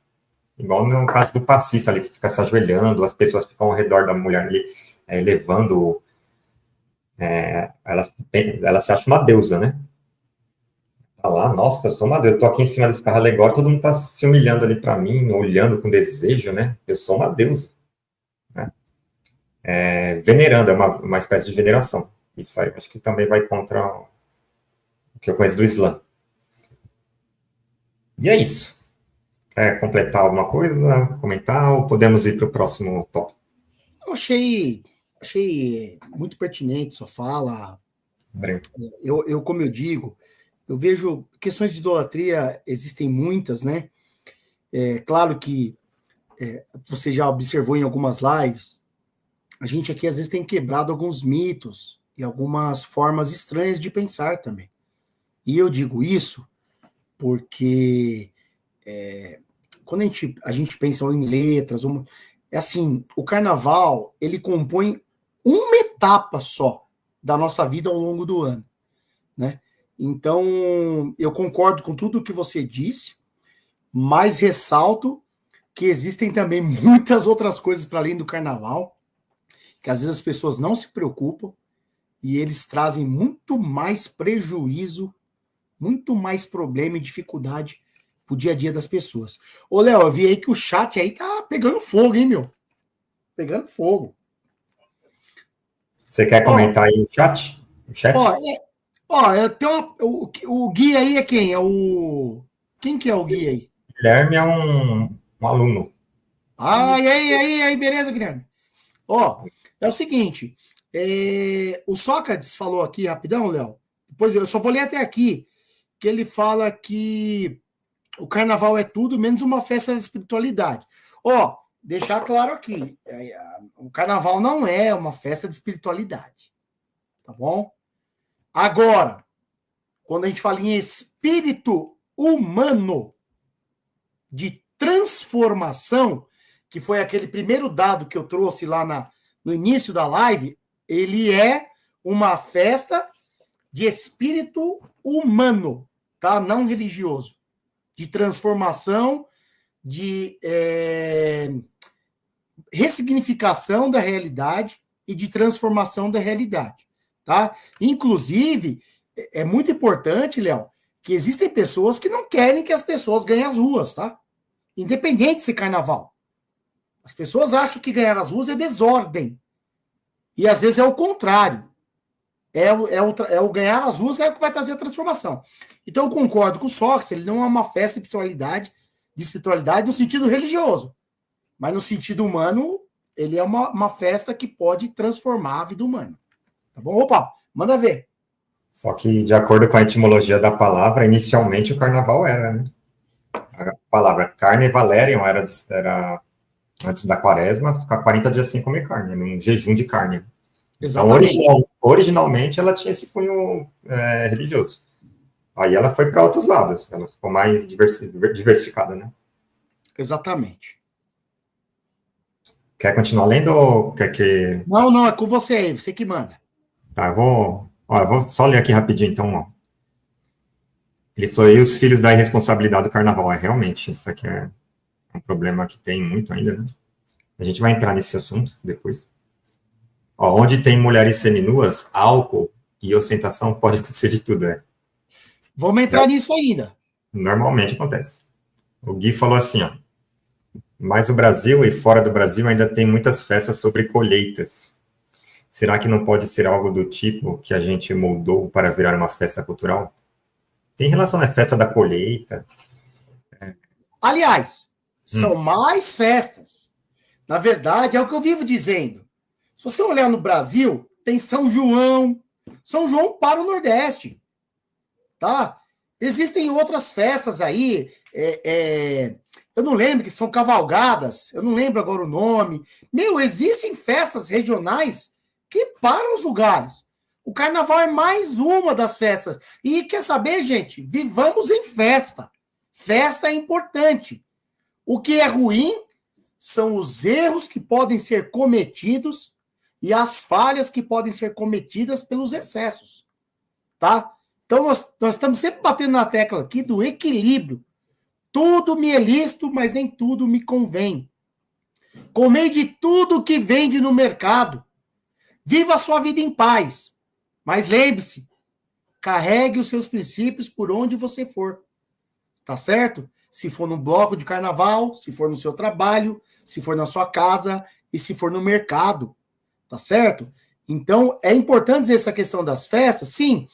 Igual no caso do passista ali, que fica se ajoelhando, as pessoas ficam ao redor da mulher ali, levando... ela se acha uma deusa, né? Tá lá, nossa, eu sou uma deusa, eu tô aqui em cima desse carro alegórico, todo mundo tá se humilhando ali para mim, olhando com desejo, né? Eu sou uma deusa. Né? Venerando, é uma espécie de veneração. Isso aí, acho que também vai contra o que eu conheço do Islã. E é isso. Quer completar alguma coisa, comentar, ou podemos ir para o próximo tópico? Eu achei muito pertinente sua fala. Como eu digo, eu vejo questões de idolatria, existem muitas, né? Claro que você já observou em algumas lives, a gente aqui às vezes tem quebrado alguns mitos e algumas formas estranhas de pensar também. E eu digo isso porque quando a gente pensa em letras, assim, o carnaval, ele compõe uma etapa só da nossa vida ao longo do ano, né? Então, eu concordo com tudo o que você disse, mas ressalto que existem também muitas outras coisas para além do carnaval, que às vezes as pessoas não se preocupam e eles trazem muito mais prejuízo, muito mais problema e dificuldade pro dia a dia das pessoas. Ô, Léo, eu vi aí que o chat aí tá pegando fogo, hein, meu? pegando fogo. Você quer comentar aí no chat? No chat? Eu tenho o Gui aí é quem? Quem que é o Gui aí? Guilherme é um aluno. E aí, beleza, Guilherme? É o seguinte, o Sócrates falou aqui, rapidão, Léo, depois eu só vou ler até aqui, que ele fala que o carnaval é tudo menos uma festa da espiritualidade. Deixar claro aqui, o carnaval não é uma festa de espiritualidade, tá bom? Agora, quando a gente fala em espírito humano de transformação, que foi aquele primeiro dado que eu trouxe lá no início da live, ele é uma festa de espírito humano, tá? Não religioso, de transformação, de ressignificação da realidade e de transformação da realidade, tá? Inclusive, é muito importante, Léo, que existem pessoas que não querem que as pessoas ganhem as ruas, tá? Independente de ser carnaval. As pessoas acham que ganhar as ruas é desordem. E às vezes é o contrário. É o ganhar as ruas que é o que vai trazer a transformação. Então eu concordo com o Sócrates, ele não é uma festa de espiritualidade no sentido religioso. Mas no sentido humano, ele é uma festa que pode transformar a vida humana. Tá bom? Opa, manda ver. Só que, de acordo com a etimologia da palavra, inicialmente o carnaval era, né? A palavra carne valerium era antes da quaresma, ficar 40 dias sem comer carne, num jejum de carne. Exatamente. Então, originalmente, ela tinha esse cunho religioso. Aí ela foi para outros lados, ela ficou mais diversificada, né? Exatamente. Quer continuar lendo ou quer que... Não, é com você aí, você que manda. Tá, eu vou só ler aqui rapidinho, então, ó. Ele falou, e os filhos da irresponsabilidade do carnaval? Realmente, isso aqui é um problema que tem muito ainda, né? A gente vai entrar nesse assunto depois. Onde tem mulheres seminuas, álcool e ostentação, pode acontecer de tudo, Vamos entrar nisso ainda. Normalmente acontece. O Gui falou assim, mas o Brasil e fora do Brasil ainda tem muitas festas sobre colheitas. Será que não pode ser algo do tipo que a gente moldou para virar uma festa cultural? Tem relação à festa da colheita? Aliás, são mais festas. Na verdade, é o que eu vivo dizendo. Se você olhar no Brasil, tem São João. São João para o Nordeste. Tá? Existem outras festas aí. Eu não lembro, que são cavalgadas. Eu não lembro agora o nome. Existem festas regionais que param os lugares. O carnaval é mais uma das festas. E quer saber, gente? Vivamos em festa. Festa é importante. O que é ruim são os erros que podem ser cometidos e as falhas que podem ser cometidas pelos excessos. Tá? Então, nós estamos sempre batendo na tecla aqui do equilíbrio. Tudo me é lícito, mas nem tudo me convém. Comei de tudo que vende no mercado. Viva a sua vida em paz. Mas lembre-se, carregue os seus princípios por onde você for. Tá certo? Se for no bloco de carnaval, se for no seu trabalho, se for na sua casa e se for no mercado. Tá certo? Então, é importante dizer essa questão das festas, sim.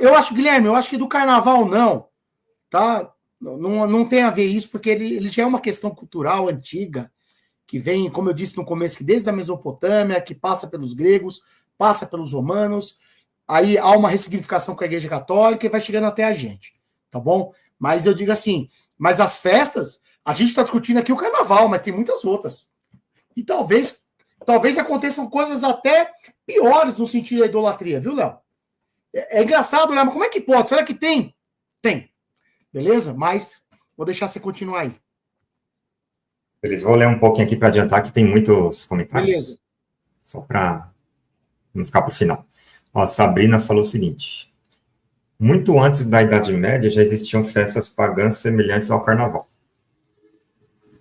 Eu acho, Guilherme, eu acho que do carnaval não. Tá? Não tem a ver isso, porque ele já é uma questão cultural antiga, que vem, como eu disse no começo, que desde a Mesopotâmia, que passa pelos gregos, passa pelos romanos, aí há uma ressignificação com a Igreja Católica e vai chegando até a gente, tá bom? Mas eu digo assim, mas as festas, a gente está discutindo aqui o carnaval, mas tem muitas outras. E talvez aconteçam coisas até piores no sentido da idolatria, viu, Léo? É engraçado, Léo, mas como é que pode? Será que tem? Tem. Beleza? Mas vou deixar você continuar aí. Beleza, vou ler um pouquinho aqui para adiantar, que tem muitos comentários. Beleza. Só para não ficar para o final. A Sabrina falou o seguinte: muito antes da Idade Média já existiam festas pagãs semelhantes ao carnaval.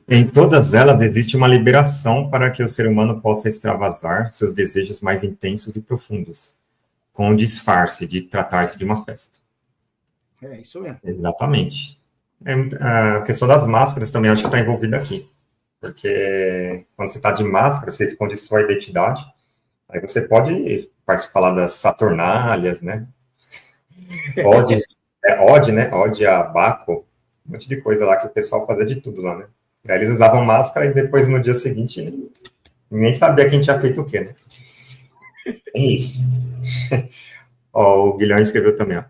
Em todas elas existe uma liberação para que o ser humano possa extravasar seus desejos mais intensos e profundos, com o disfarce de tratar-se de uma festa. É isso mesmo. Exatamente. A questão das máscaras também acho que está envolvida aqui. Porque quando você está de máscara, você esconde sua identidade. Aí você pode participar lá das Saturnálias, né? Odes, Ode, né? Ode a Baco, um monte de coisa lá que o pessoal fazia de tudo lá, né? Aí eles usavam máscara e depois no dia seguinte ninguém sabia quem tinha feito o quê, né? É isso. Ó, o Guilherme escreveu também, ó.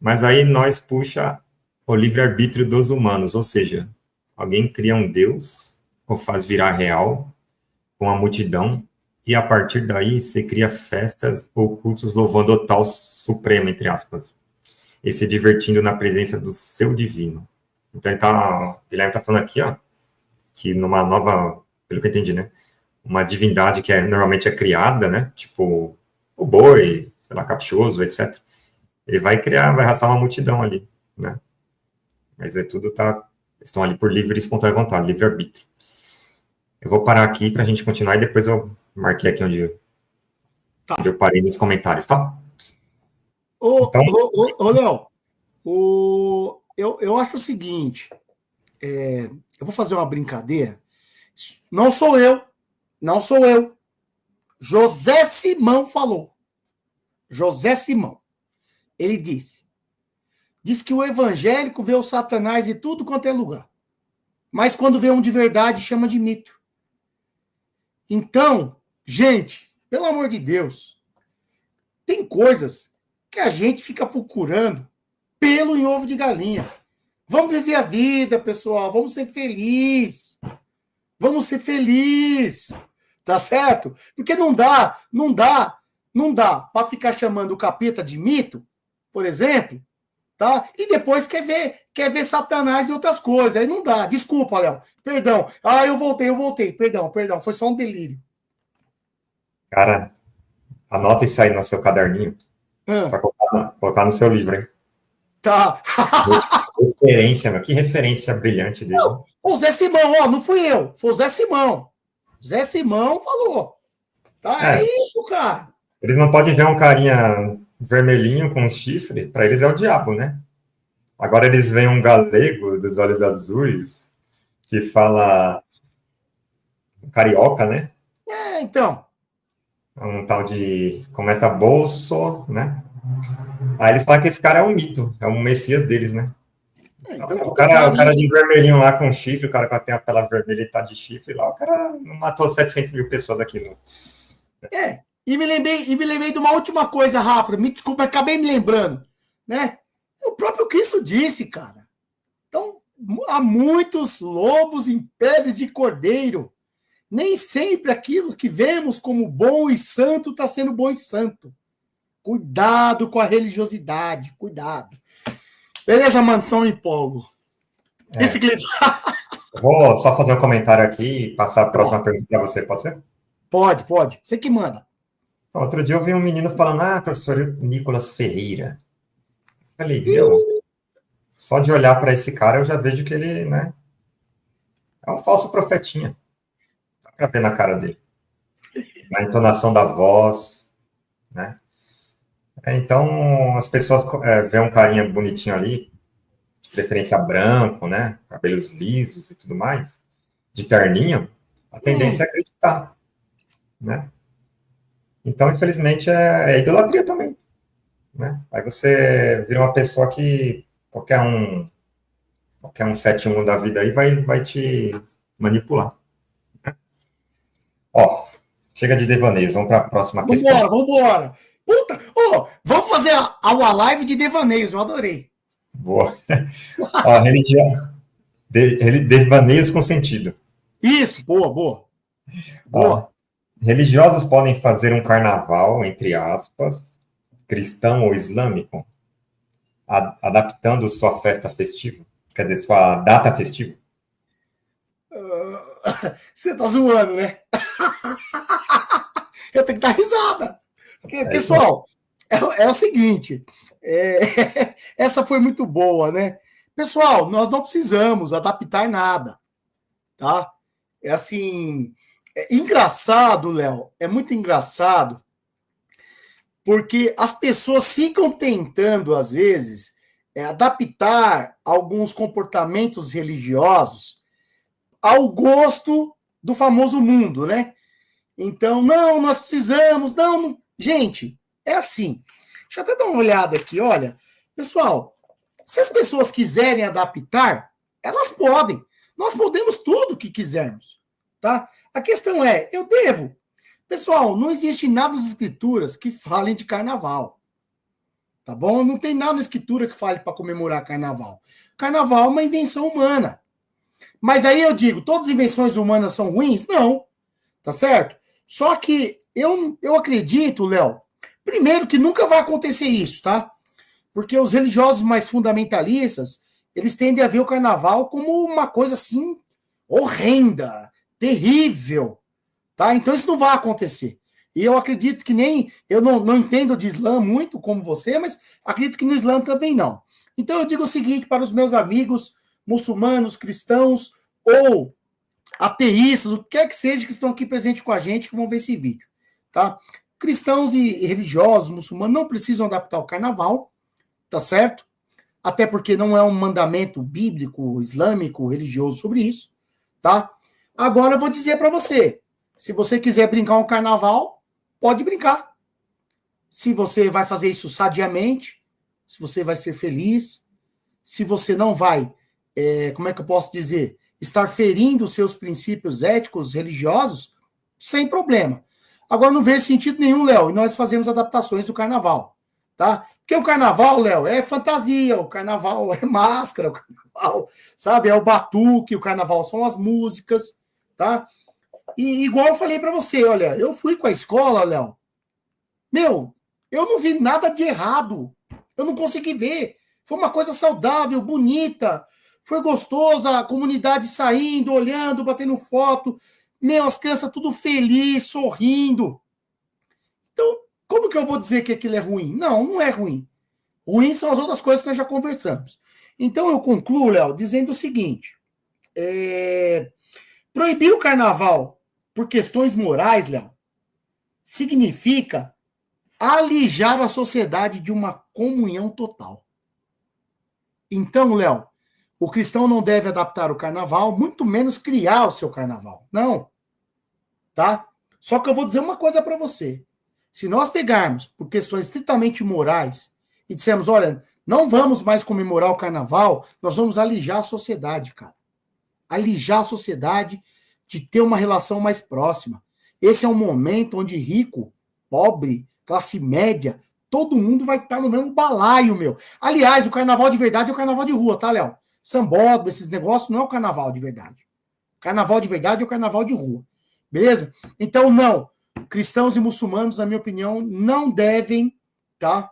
Mas aí nós puxa o livre-arbítrio dos humanos, ou seja, alguém cria um Deus, ou faz virar real, com a multidão, e a partir daí você cria festas ou cultos louvando o tal supremo, entre aspas, e se divertindo na presença do seu divino. Então o Guilherme está falando aqui, ó, que numa nova, pelo que eu entendi, né, uma divindade que normalmente é criada, né, tipo o boi, sei lá, caprichoso, etc. Ele vai arrastar uma multidão ali, né, mas estão ali por livre e espontânea vontade, livre-arbítrio. Eu vou parar aqui para a gente continuar e depois eu marquei aqui onde eu parei nos comentários, tá? Então... Léo, eu acho o seguinte, eu vou fazer uma brincadeira. Não sou eu. José Simão falou. José Simão. Ele disse que o evangélico vê o Satanás em tudo quanto é lugar. Mas quando vê um de verdade, chama de mito. Então, gente, pelo amor de Deus, tem coisas que a gente fica procurando pelo em ovo de galinha. Vamos viver a vida, pessoal. Vamos ser felizes. Tá certo? Porque não dá para ficar chamando o capeta de mito, por exemplo, tá? E depois quer ver Satanás e outras coisas. Aí não dá. Desculpa, Léo. Perdão. Eu voltei. Perdão. Foi só um delírio. Cara, anota isso aí no seu caderninho para colocar no seu livro, hein? Tá. Referência, meu. Que referência brilhante dele. Não, o Zé Simão, ó, não fui eu. Foi o Zé Simão. Zé Simão falou. Tá, é isso, cara. Eles não podem ver um carinha vermelhinho com chifre, para eles é o diabo, né? Agora eles veem um galego dos olhos azuis que fala carioca, né? Então. Um tal de começa bolso, né? Aí eles falam que esse cara é um mito, é um messias deles, né? Então, o cara de vermelhinho lá com chifre, o cara que tem a pele vermelha e tá de chifre lá, o cara não matou 700 mil pessoas aqui, não. E me lembrei de uma última coisa rápida. Me desculpa, acabei me lembrando, né? O próprio Cristo disse, cara. Então, há muitos lobos em peles de cordeiro. Nem sempre aquilo que vemos como bom e santo está sendo bom e santo. Cuidado com a religiosidade, cuidado. Beleza, mano, não me empolgo. Esse cliente. Vou só fazer um comentário aqui e passar a próxima pergunta para você, pode ser? Pode. Você que manda. Outro dia eu vi um menino falando, professor Nicolas Ferreira. Eu falei, só de olhar para esse cara eu já vejo que ele, né, é um falso profetinha. Dá para ver na cara dele. Na entonação da voz, né? Então, as pessoas veem um carinha bonitinho ali, de preferência branco, né? Cabelos lisos e tudo mais, de terninho, a tendência é acreditar, né? Então, infelizmente, é idolatria também, né? Aí você vira uma pessoa que qualquer um 7-1 da vida aí vai te manipular. Né? Ó, chega de devaneios, vamos para a próxima questão. Vambora. Puta, vamos fazer uma live de devaneios, eu adorei. Boa. Ó, religião. Devaneios com sentido. Isso, boa. Ó, religiosos podem fazer um carnaval, entre aspas, cristão ou islâmico, adaptando sua festa festiva? Quer dizer, sua data festiva? Você tá zoando, né? Eu tenho que dar risada. Porque, pessoal, é o seguinte, essa foi muito boa, né? Pessoal, nós não precisamos adaptar nada, tá? É assim, engraçado, Léo, é muito engraçado, porque as pessoas ficam tentando, às vezes, adaptar alguns comportamentos religiosos ao gosto do famoso mundo, né? Então, não, nós precisamos, não. Gente, é assim. Deixa eu até dar uma olhada aqui, olha. Pessoal, se as pessoas quiserem adaptar, elas podem. Nós podemos tudo o que quisermos, tá? A questão é, eu devo. Pessoal, não existe nada nas escrituras que falem de carnaval. Tá bom? Não tem nada na escritura que fale para comemorar carnaval. Carnaval é uma invenção humana. Mas aí eu digo, todas as invenções humanas são ruins? Não. Tá certo? Só que eu acredito, Léo, primeiro que nunca vai acontecer isso, tá? Porque os religiosos mais fundamentalistas, eles tendem a ver o carnaval como uma coisa assim horrenda, terrível, tá? Então isso não vai acontecer. E eu acredito que nem, eu não entendo de Islã muito como você, mas acredito que no Islã também não. Então eu digo o seguinte para os meus amigos muçulmanos, cristãos ou ateístas, o que quer que seja que estão aqui presentes com a gente, que vão ver esse vídeo, tá? Cristãos e religiosos, muçulmanos, não precisam adaptar o carnaval, tá certo? Até porque não é um mandamento bíblico, islâmico, religioso sobre isso, tá? Agora eu vou dizer para você, se você quiser brincar um carnaval, pode brincar. Se você vai fazer isso sadiamente, se você vai ser feliz, se você não vai, como é que eu posso dizer, estar ferindo os seus princípios éticos, religiosos, sem problema. Agora não vejo sentido nenhum, Léo, e nós fazemos adaptações do carnaval, tá? Porque o carnaval, Léo, é fantasia, o carnaval é máscara, o carnaval, sabe, é o batuque, o carnaval são as músicas, tá? E igual eu falei para você, olha, eu fui com a escola, Léo, meu, eu não vi nada de errado, eu não consegui ver, foi uma coisa saudável, bonita, foi gostosa, a comunidade saindo, olhando, batendo foto, meu, as crianças tudo feliz, sorrindo. Então, como que eu vou dizer que aquilo é ruim? Não, não é ruim. Ruim são as outras coisas que nós já conversamos. Então, eu concluo, Léo, dizendo o seguinte, proibir o carnaval por questões morais, Léo, significa alijar a sociedade de uma comunhão total. Então, Léo, o cristão não deve adaptar o carnaval, muito menos criar o seu carnaval. Não. Tá? Só que eu vou dizer uma coisa para você. Se nós pegarmos por questões estritamente morais e dissermos, olha, não vamos mais comemorar o carnaval, nós vamos alijar a sociedade, cara. Alijar a sociedade de ter uma relação mais próxima. Esse é um momento onde rico, pobre, classe média, todo mundo vai estar no mesmo balaio, meu. Aliás, o carnaval de verdade é o carnaval de rua, tá, Léo? Sambódromo, esses negócios, não é o carnaval de verdade. O carnaval de verdade é o carnaval de rua. Beleza? Então, não. Cristãos e muçulmanos, na minha opinião, não devem, tá,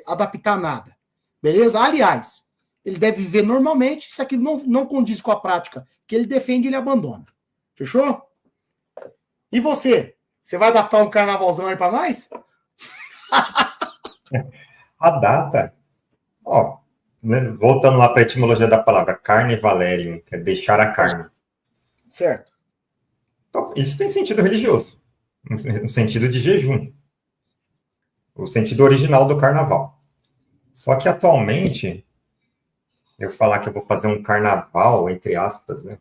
adaptar nada. Beleza? Aliás, ele deve viver normalmente, se aquilo não condiz com a prática que ele defende, ele abandona. Fechou? E você? Você vai adaptar um carnavalzão aí para nós? A data, ó, né, voltando lá para a etimologia da palavra, carnevalerium, que é deixar a carne. Certo. Então, isso tem sentido religioso, no sentido de jejum, o sentido original do carnaval. Só que atualmente, eu falar que eu vou fazer um carnaval, entre aspas, né?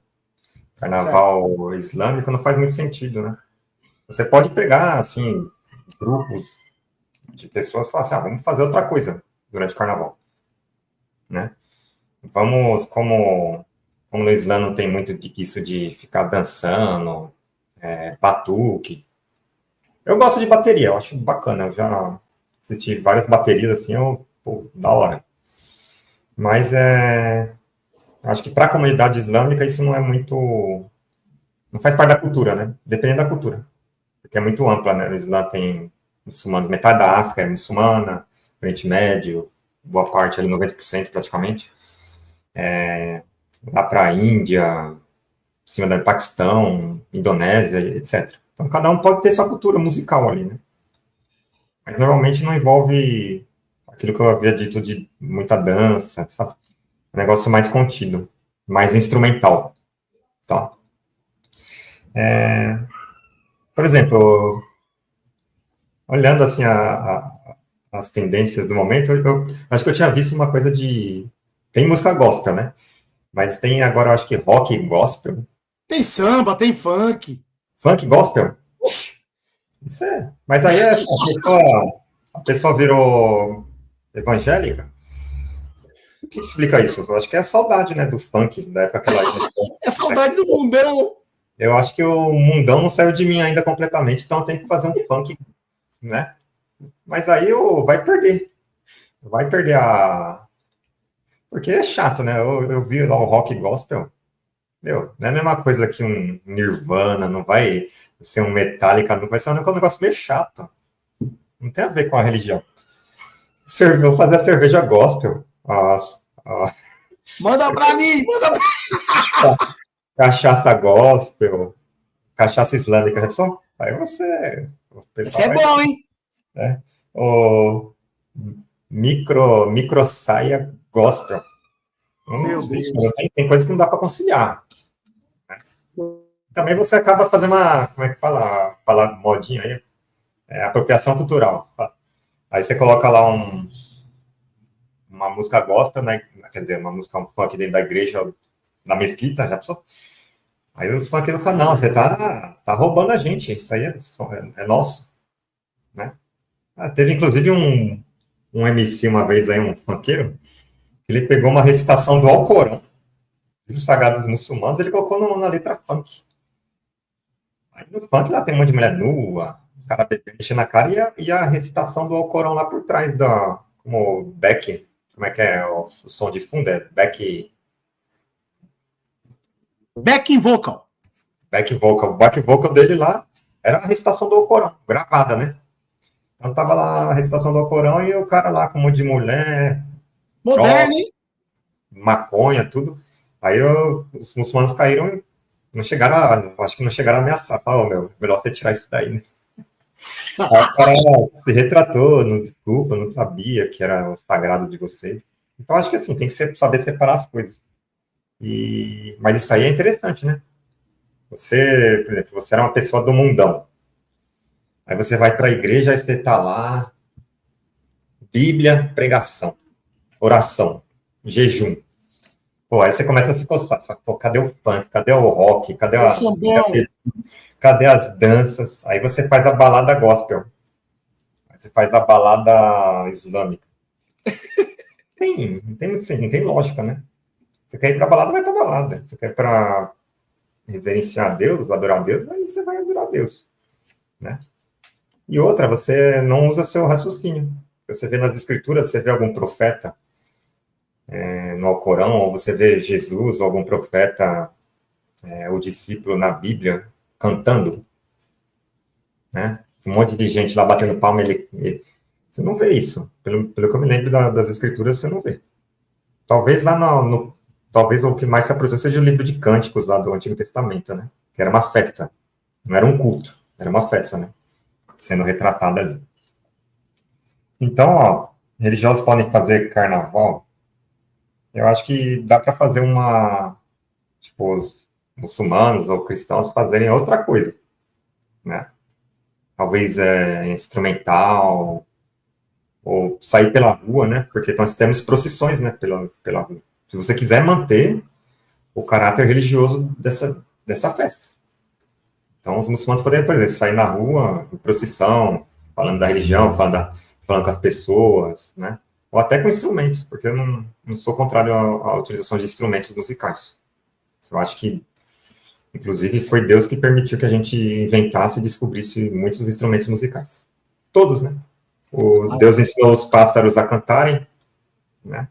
Carnaval certo. Islâmico não faz muito sentido, né? Você pode pegar, assim, grupos de pessoas e falar assim, vamos fazer outra coisa durante o carnaval, né? Vamos, como no Islã não tem muito isso de ficar dançando, batuque. Eu gosto de bateria, eu acho bacana, eu já assisti várias baterias assim, da hora. Mas acho que para a comunidade islâmica isso não é muito, não faz parte da cultura, né? Depende da cultura, porque é muito ampla, né? O Islã tem muçulmanos, metade da África é muçulmana, Oriente Médio, boa parte, ali 90% praticamente. Lá para a Índia, cima do Paquistão, Indonésia, etc. Então, cada um pode ter sua cultura musical ali, né? Mas normalmente não envolve aquilo que eu havia dito de muita dança, sabe? Um negócio mais contido, mais instrumental. Tá? Por exemplo, olhando assim as tendências do momento, eu acho que eu tinha visto uma coisa de... Tem música gospel, né? Mas tem agora, eu acho que rock e gospel. Tem samba, tem funk. Funk gospel? Oxi, Isso é. Mas aí a pessoa virou evangélica? O que explica isso? Eu acho que é a saudade, né, do funk, da época que ela ainda. é saudade do mundão. Eu acho que o mundão não saiu de mim ainda completamente, então eu tenho que fazer um funk, né? Mas aí vai perder. Vai perder a. Porque é chato, né? Eu vi lá o rock gospel. Meu, não é a mesma coisa que um Nirvana, não vai ser um Metallica, não vai ser um negócio meio chato. Não tem a ver com a religião. Vou fazer a cerveja gospel. Manda pra mim, manda pra Cachaça gospel, cachaça islâmica, já pensou? Aí o Esse pessoal é vai, bom, hein? né? O micro saia gospel. Meu Vixe, Deus. tem coisa que não dá para conciliar. Também você acaba fazendo uma, como é que fala? Fala modinha aí, apropriação cultural. Aí você coloca lá uma música gospel, né? Quer dizer, uma música um funk dentro da igreja, na mesquita, já pensou? Aí os funkeiros falam, não, você tá roubando a gente, isso aí é nosso, né? Teve inclusive um MC uma vez aí, um funkeiro, ele pegou uma recitação do Alcorão, dos sagrados muçulmanos, ele colocou na letra funk. Aí no funk lá tem um monte de mulher nua, o cara enchendo a cara e a recitação do Alcorão lá por trás como back, como é que é o som de fundo? É Backing vocal. O back vocal dele lá era a recitação do Alcorão, gravada, né? Então tava lá a recitação do Alcorão e o cara lá com um monte de mulher, Moderno, droga, hein? maconha, tudo. Aí os muçulmanos caíram e não chegaram acho que não chegaram a ameaçar. Falaram, meu, melhor você tirar isso daí, né? Aí o cara se retratou, não desculpa, não sabia que era o sagrado de vocês. Então acho que assim, tem que saber separar as coisas. Mas isso aí é interessante, né? Você, por exemplo, você era uma pessoa do mundão. Aí você vai para a igreja, aí você tá lá, Bíblia, pregação, oração, jejum. Pô, aí você começa a se coçar. Pô, cadê o funk? Cadê o rock? O sambão. Cadê as danças? Aí você faz a balada gospel. Aí você faz a balada islâmica. Não tem muito sentido, não tem lógica, né? Você quer ir pra balada, vai pra balada. Você quer ir pra reverenciar a Deus, adorar a Deus, aí você vai adorar a Deus, né? E outra, você não usa seu raciocínio. Você vê nas escrituras, você vê algum profeta no Alcorão, ou você vê Jesus, ou algum profeta, o discípulo na Bíblia, cantando, né? Um monte de gente lá batendo palma, você não vê isso. Pelo que eu me lembro das escrituras, você não vê. Talvez lá talvez o que mais se aproxima seja o livro de Cânticos lá do Antigo Testamento, né? Que era uma festa. Não era um culto, era uma festa, né? Sendo retratada ali. Então, ó, religiosos podem fazer carnaval. Eu acho que dá para fazer tipo, os muçulmanos ou cristãos fazerem outra coisa, né? Talvez instrumental, ou sair pela rua, né? Porque nós temos procissões, né? Pela rua. Se você quiser manter o caráter religioso dessa festa. Então, os muçulmanos poderiam, por exemplo, sair na rua, em procissão, falando da religião, falando com as pessoas, né? Ou até com instrumentos, porque eu não sou contrário à utilização de instrumentos musicais. Eu acho que, inclusive, foi Deus que permitiu que a gente inventasse e descobrisse muitos instrumentos musicais. Todos, né? Deus ensinou os pássaros a cantarem, né?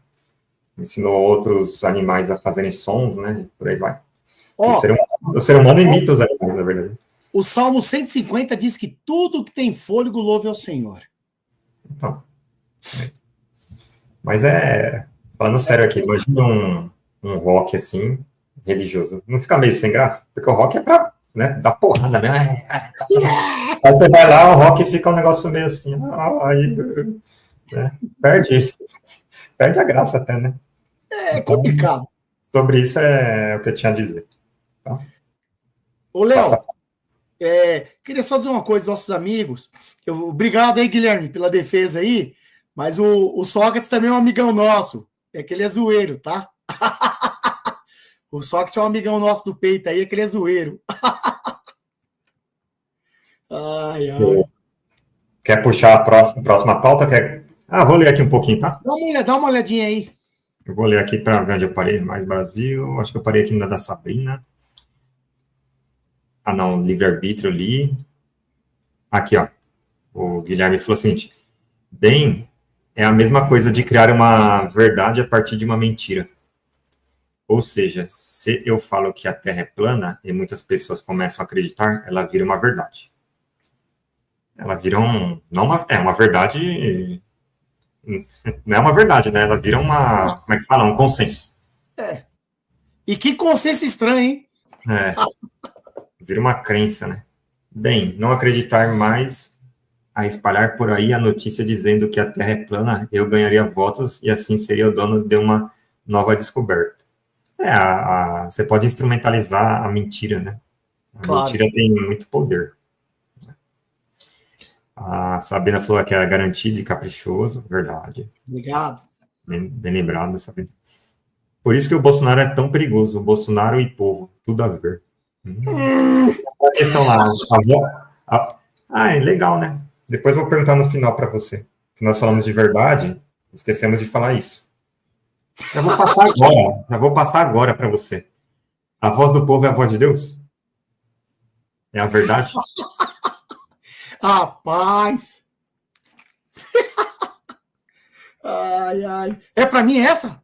Ensinou outros animais a fazerem sons, né? E por aí vai. O ser humano imita os animais, na verdade. O Salmo 150 diz que tudo que tem fôlego louve ao Senhor. Então, mas falando sério aqui, imagina um rock assim, religioso. Não fica meio sem graça? Porque o rock é pra, né, dar porrada, né? Aí você vai lá, o rock fica um negócio meio assim, aí, né? Perde a graça até, né? É complicado. Sobre isso é o que eu tinha a dizer. Tá? Ô, Léo, queria só dizer uma coisa aos nossos amigos. Obrigado aí, Guilherme, pela defesa aí, mas o Sócrates também é um amigão nosso. É que ele é zoeiro, tá? O Sócrates é um amigão nosso do peito aí, aquele é zoeiro. Ai, ai. Quer puxar a próxima pauta? Vou ler aqui um pouquinho, tá? Dá uma olhadinha aí. Eu vou ler aqui para ver onde eu parei. Mais Brasil. Acho que eu parei aqui na da Sabrina. Não. Livre-arbítrio, li. Aqui, ó. O Guilherme falou assim, bem, é a mesma coisa de criar uma verdade a partir de uma mentira. Ou seja, se eu falo que a Terra é plana e muitas pessoas começam a acreditar, ela vira uma verdade. Ela vira uma verdade... Não é uma verdade, né? Ela vira como é que fala? Um consenso. E que consenso estranho, hein? Vira uma crença, né? Bem, não acreditar mais a espalhar por aí a notícia dizendo que a Terra é plana, eu ganharia votos e assim seria o dono de uma nova descoberta. Você pode instrumentalizar a mentira, né? A mentira tem muito poder. A Sabrina falou que era garantido e caprichoso, verdade. Obrigado. Bem lembrado, Sabrina. Por isso que o Bolsonaro é tão perigoso. O Bolsonaro e povo, tudo a ver. A questão lá. Legal, né? Depois eu vou perguntar no final para você. Que nós falamos de verdade, esquecemos de falar isso. Já vou passar agora para você. A voz do povo é a voz de Deus? É a verdade? Rapaz! Ai, ai. É para mim essa?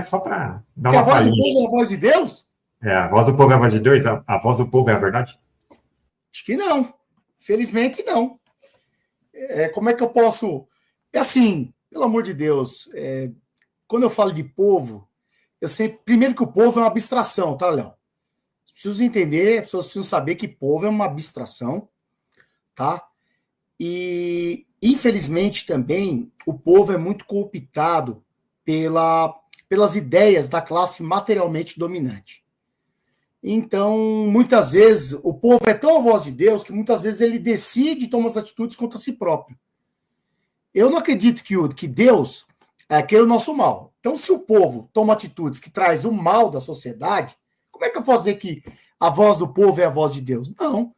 Só para dar que uma a voz palhinha. do povo é a voz de Deus? A voz do povo é a voz de Deus? A voz do povo é a verdade? Acho que não. Felizmente não. Como é que eu posso... assim, pelo amor de Deus, quando eu falo de povo, eu sempre... Primeiro que o povo é uma abstração, tá, Léo? Preciso entender, as pessoas precisam saber que povo é uma abstração, tá? E, infelizmente, também, o povo é muito cooptado pelas ideias da classe materialmente dominante. Então, muitas vezes, o povo é tão a voz de Deus que muitas vezes ele decide e toma as atitudes contra si próprio. Eu não acredito que Deus queira o nosso mal. Então, se o povo toma atitudes que traz o mal da sociedade, como é que eu posso dizer que a voz do povo é a voz de Deus? Não.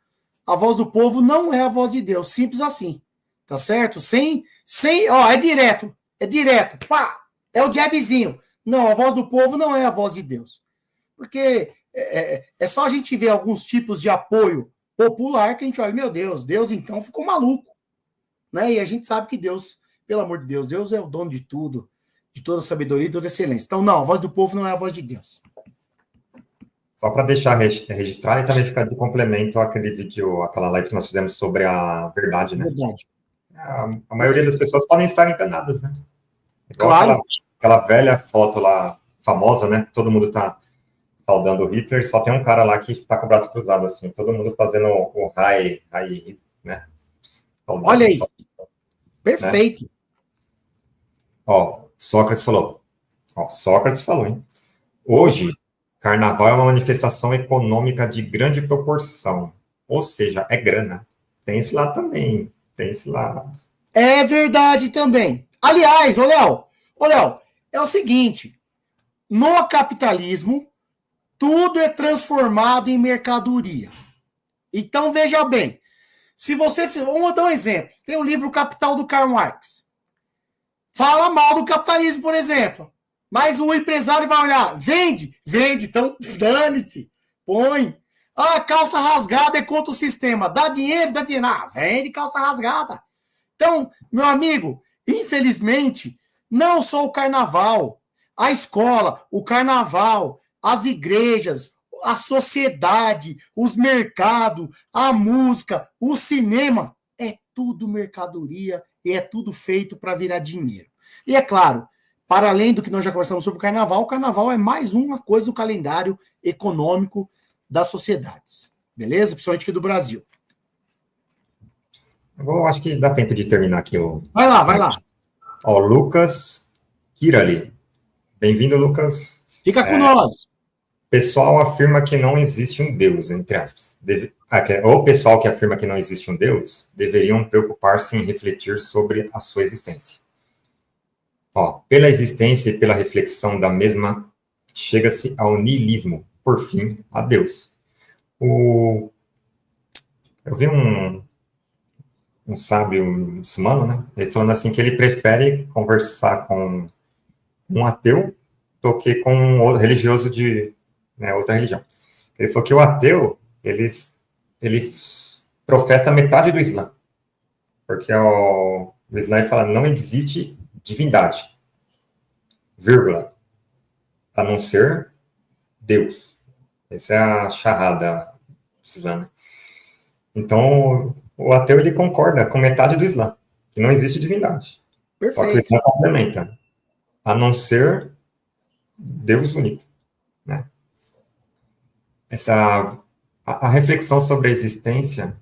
A voz do povo não é a voz de Deus. Simples assim. Tá certo? É direto. Pá! É o jabzinho. Não, a voz do povo não é a voz de Deus. Porque é só a gente ver alguns tipos de apoio popular que a gente olha, meu Deus então ficou maluco. Né? E a gente sabe que Deus, pelo amor de Deus é o dono de tudo, de toda sabedoria e toda excelência. Então, não, a voz do povo não é a voz de Deus. Só para deixar registrado e também ficar de complemento àquele vídeo, aquela live que nós fizemos sobre a verdade, né? Verdade. A maioria das pessoas podem estar enganadas, né? Igual claro. Aquela velha foto lá, famosa, né? Todo mundo tá saudando o Hitler, só tem um cara lá que está com o braço cruzado, assim, todo mundo fazendo o high, né? Olha aí. Perfeito. Né? Sócrates falou, hein? Hoje, carnaval é uma manifestação econômica de grande proporção, ou seja, é grana. Tem esse lado também, É verdade também. Aliás, Léo, é o seguinte, no capitalismo, tudo é transformado em mercadoria. Então, veja bem, se você... Vamos dar um exemplo. Tem o livro Capital do Karl Marx. Fala mal do capitalismo, por exemplo. Mas o empresário vai olhar, vende, então dane-se, põe. Calça rasgada é contra o sistema. Dá dinheiro. Vende calça rasgada. Então, meu amigo, infelizmente, não só o carnaval, a escola, o carnaval, as igrejas, a sociedade, os mercados, a música, o cinema, é tudo mercadoria e é tudo feito para virar dinheiro. E é claro, para além do que nós já conversamos sobre o carnaval é mais uma coisa do calendário econômico das sociedades. Beleza? Principalmente aqui do Brasil. Eu acho que dá tempo de terminar aqui. Vai lá. Lucas Kirali. Bem-vindo, Lucas. Fica com nós. Pessoal afirma que não existe um Deus, entre aspas. O pessoal que afirma que não existe um Deus deveriam preocupar-se em refletir sobre a sua existência. Pela existência e pela reflexão da mesma, chega-se ao niilismo, por fim, a Deus. Eu vi um sábio muçulmano, né? Ele falando assim que ele prefere conversar com um ateu do que com um religioso de, né, outra religião. Ele falou que o ateu, ele professa metade do Islã. Porque o Islã fala, não existe divindade, vírgula, a não ser Deus. Essa é a charrada do Islã, né? Então, o ateu, ele concorda com metade do Islã, que não existe divindade. Perfeito. Só que o Islã complementa, a não ser Deus único, né? A reflexão sobre a existência,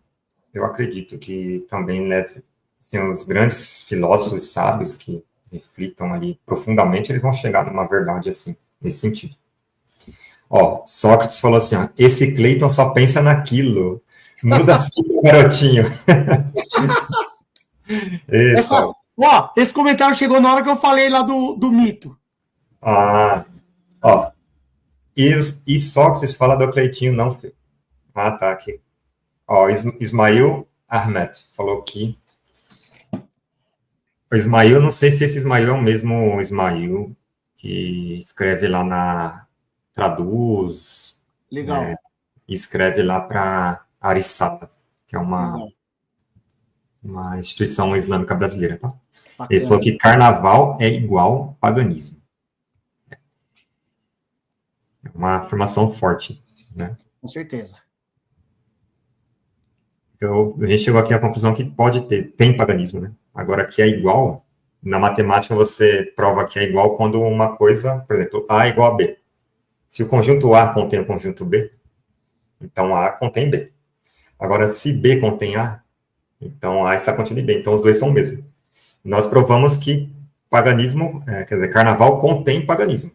eu acredito que também leve, assim, os grandes filósofos e sábios que reflitam ali profundamente, eles vão chegar numa verdade assim, nesse sentido. Ó, Sócrates falou assim, ó, esse Cleiton só pensa naquilo, muda a fita, garotinho. Isso. Ó, esse comentário chegou na hora que eu falei lá do mito. Ah, ó, e Sócrates fala do Cleitinho, não, filho. Ah, tá, aqui. Ó, Ismail Ahmed falou que o Ismail, não sei se esse Ismail é o mesmo Ismail que escreve lá na Traduz. Legal. Né, e escreve lá para Arisata, que é uma instituição islâmica brasileira, tá? Bacana. Ele falou que carnaval é igual paganismo. É uma afirmação forte, né? Com certeza. A gente chegou aqui à conclusão que tem paganismo, né? Agora, que é igual, na matemática você prova que é igual quando uma coisa, por exemplo, A é igual a B. Se o conjunto A contém o conjunto B, então A contém B. Agora, se B contém A, então A está contendo em B. Então, os dois são o mesmo. Nós provamos que paganismo, quer dizer, carnaval contém paganismo.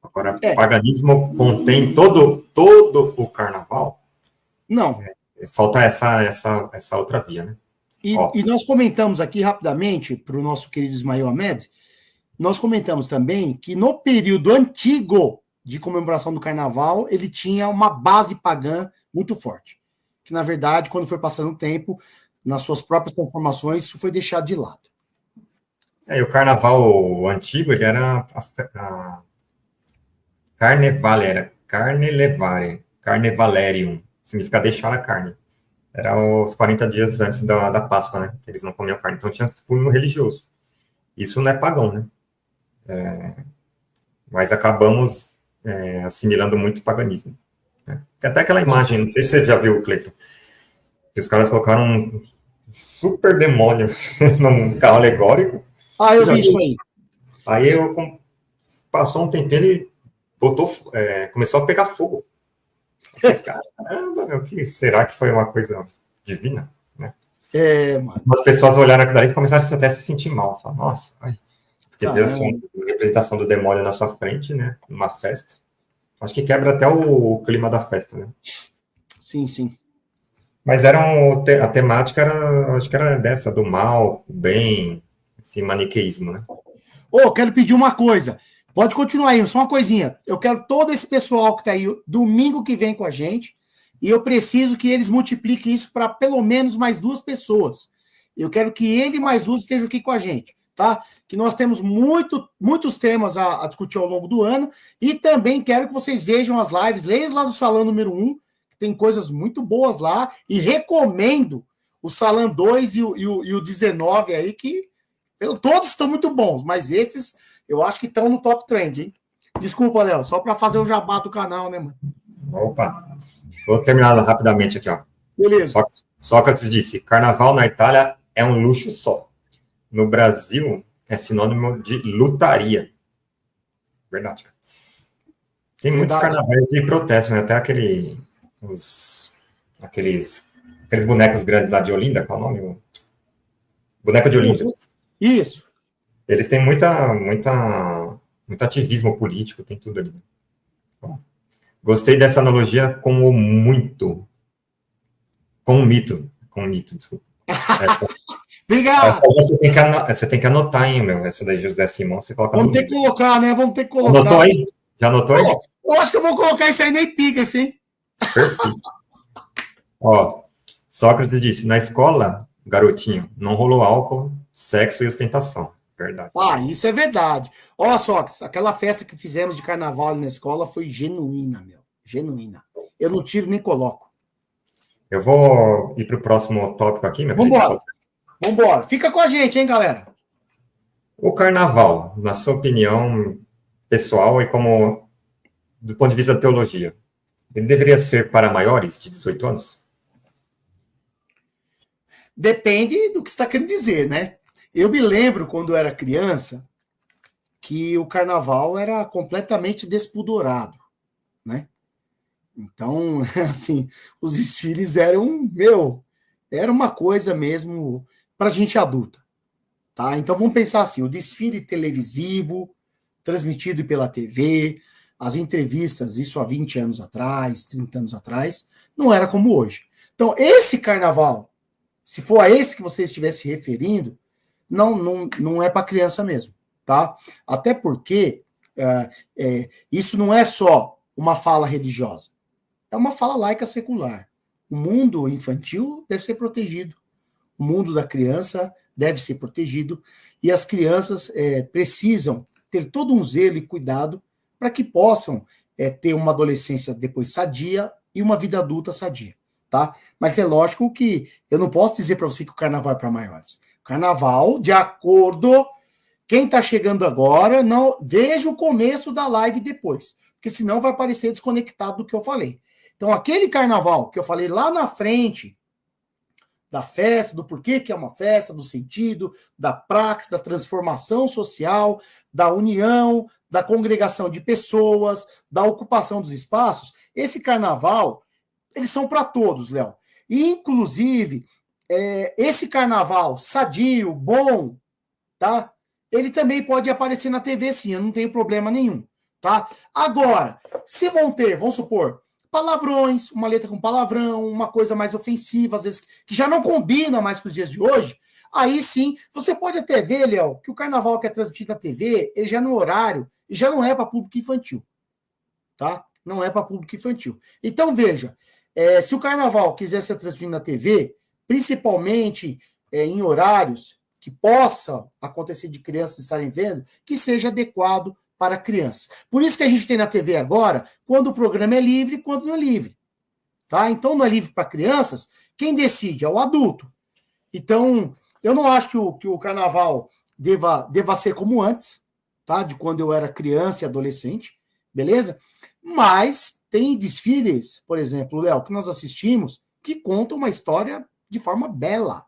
Agora, paganismo contém todo o carnaval? Não. Falta essa outra via, né? E nós comentamos aqui rapidamente, para o nosso querido Ismail Ahmed, nós comentamos também que no período antigo de comemoração do carnaval, ele tinha uma base pagã muito forte. Que, na verdade, quando foi passando o tempo, nas suas próprias transformações, isso foi deixado de lado. E o carnaval antigo, ele era a carnevale, era carne levare, carnevalerium, significa deixar a carne. Era os 40 dias antes da Páscoa, né? Eles não comiam carne, então tinha cunho religioso. Isso não é pagão, né? Mas acabamos assimilando muito paganismo. Né? Tem até aquela imagem, não sei se você já viu, Cleiton, que os caras colocaram um super demônio num carro alegórico. Ah, eu vi isso aí. Aí passou um tempinho, ele começou a pegar fogo. Caramba, meu, será que foi uma coisa divina? Né? Mano. As pessoas olharam aquilo daí e começaram até a se sentir mal. Falaram, nossa, porque ver a representação do demônio na sua frente, né? Numa festa. Acho que quebra até o clima da festa, né? Sim, sim. Mas a temática acho que era dessa, do mal, o bem, esse maniqueísmo, né? Quero pedir uma coisa. Pode continuar aí, só uma coisinha. Eu quero todo esse pessoal que está aí domingo que vem com a gente, e eu preciso que eles multipliquem isso para pelo menos mais 2 pessoas. Eu quero que ele mais 2 estejam aqui com a gente, tá? Que nós temos muitos temas a discutir ao longo do ano, e também quero que vocês vejam as lives, leiam lá do Salão número 1, que tem coisas muito boas lá, e recomendo o Salão 2 e o 19 aí, que todos estão muito bons, mas esses eu acho que estão no top trend, hein? Desculpa, Léo, só para fazer o jabá do canal, né, mano? Opa! Vou terminar rapidamente aqui, ó. Beleza. Sócrates disse, carnaval na Itália é um luxo só. No Brasil, é sinônimo de lutaria. Verdade, cara. Tem muitos carnavais de protesto, né? Até aqueles bonecos grandes lá de Olinda, qual é o nome? Boneco de Olinda. Isso. Eles têm muito ativismo político, tem tudo ali. Bom, gostei dessa analogia com o mito, desculpa. Obrigado. Você tem que anotar, hein, meu, essa daí, José Simão, você coloca Vamos ter que colocar, né? Vamos ter que colocar. Anotou aí? Já anotou aí? Eu acho que eu vou colocar isso aí na epígrafe, hein? Perfeito. Ó, Sócrates disse, na escola, garotinho, não rolou álcool, sexo e ostentação. Verdade. Ah, isso é verdade. Ó, Sócrates, aquela festa que fizemos de carnaval ali na escola foi genuína, meu. Genuína. Eu não tiro nem coloco. Eu vou ir para o próximo tópico aqui, meu querido. Vambora. Vambora. Fica com a gente, hein, galera? O carnaval, na sua opinião pessoal e como do ponto de vista da teologia, ele deveria ser para maiores de 18 anos? Depende do que você está querendo dizer, né? Eu me lembro, quando eu era criança, que o carnaval era completamente despudorado, né? Então, assim, os desfiles eram, era uma coisa mesmo para gente adulta, tá? Então vamos pensar assim, o desfile televisivo, transmitido pela TV, as entrevistas, isso há 20 anos atrás, 30 anos atrás, não era como hoje. Então, esse carnaval, se for a esse que você estivesse se referindo, não é para criança mesmo, tá? Até porque isso não é só uma fala religiosa, é uma fala laica secular. O mundo infantil deve ser protegido, o mundo da criança deve ser protegido, e as crianças precisam ter todo um zelo e cuidado para que possam ter uma adolescência depois sadia e uma vida adulta sadia, tá? Mas é lógico que eu não posso dizer para você que o carnaval é para maiores. Carnaval, de acordo, quem está chegando agora, não veja o começo da live depois, porque senão vai parecer desconectado do que eu falei. Então, aquele carnaval que eu falei lá na frente, da festa, do porquê que é uma festa, do sentido, da praxis, da transformação social, da união, da congregação de pessoas, da ocupação dos espaços, esse carnaval, eles são para todos, Léo. E, inclusive, esse carnaval sadio, bom, tá? Ele também pode aparecer na TV, sim, eu não tenho problema nenhum, tá? Agora, se vão ter, vamos supor, palavrões, uma letra com palavrão, uma coisa mais ofensiva, às vezes, que já não combina mais com os dias de hoje, aí sim, você pode até ver, Léo, que o carnaval que é transmitido na TV, ele já no horário, e já não é para público infantil, tá? Não é para público infantil. Então, veja, se o carnaval quiser ser transmitido na TV, principalmente em horários que possa acontecer de crianças estarem vendo, que seja adequado para crianças. Por isso que a gente tem na TV agora, quando o programa é livre e quando não é livre. Tá? Então, não é livre para crianças, quem decide é o adulto. Então, eu não acho que o carnaval deva ser como antes, tá? De quando eu era criança e adolescente, beleza? Mas tem desfiles, por exemplo, Léo, que nós assistimos, que contam uma história de forma bela.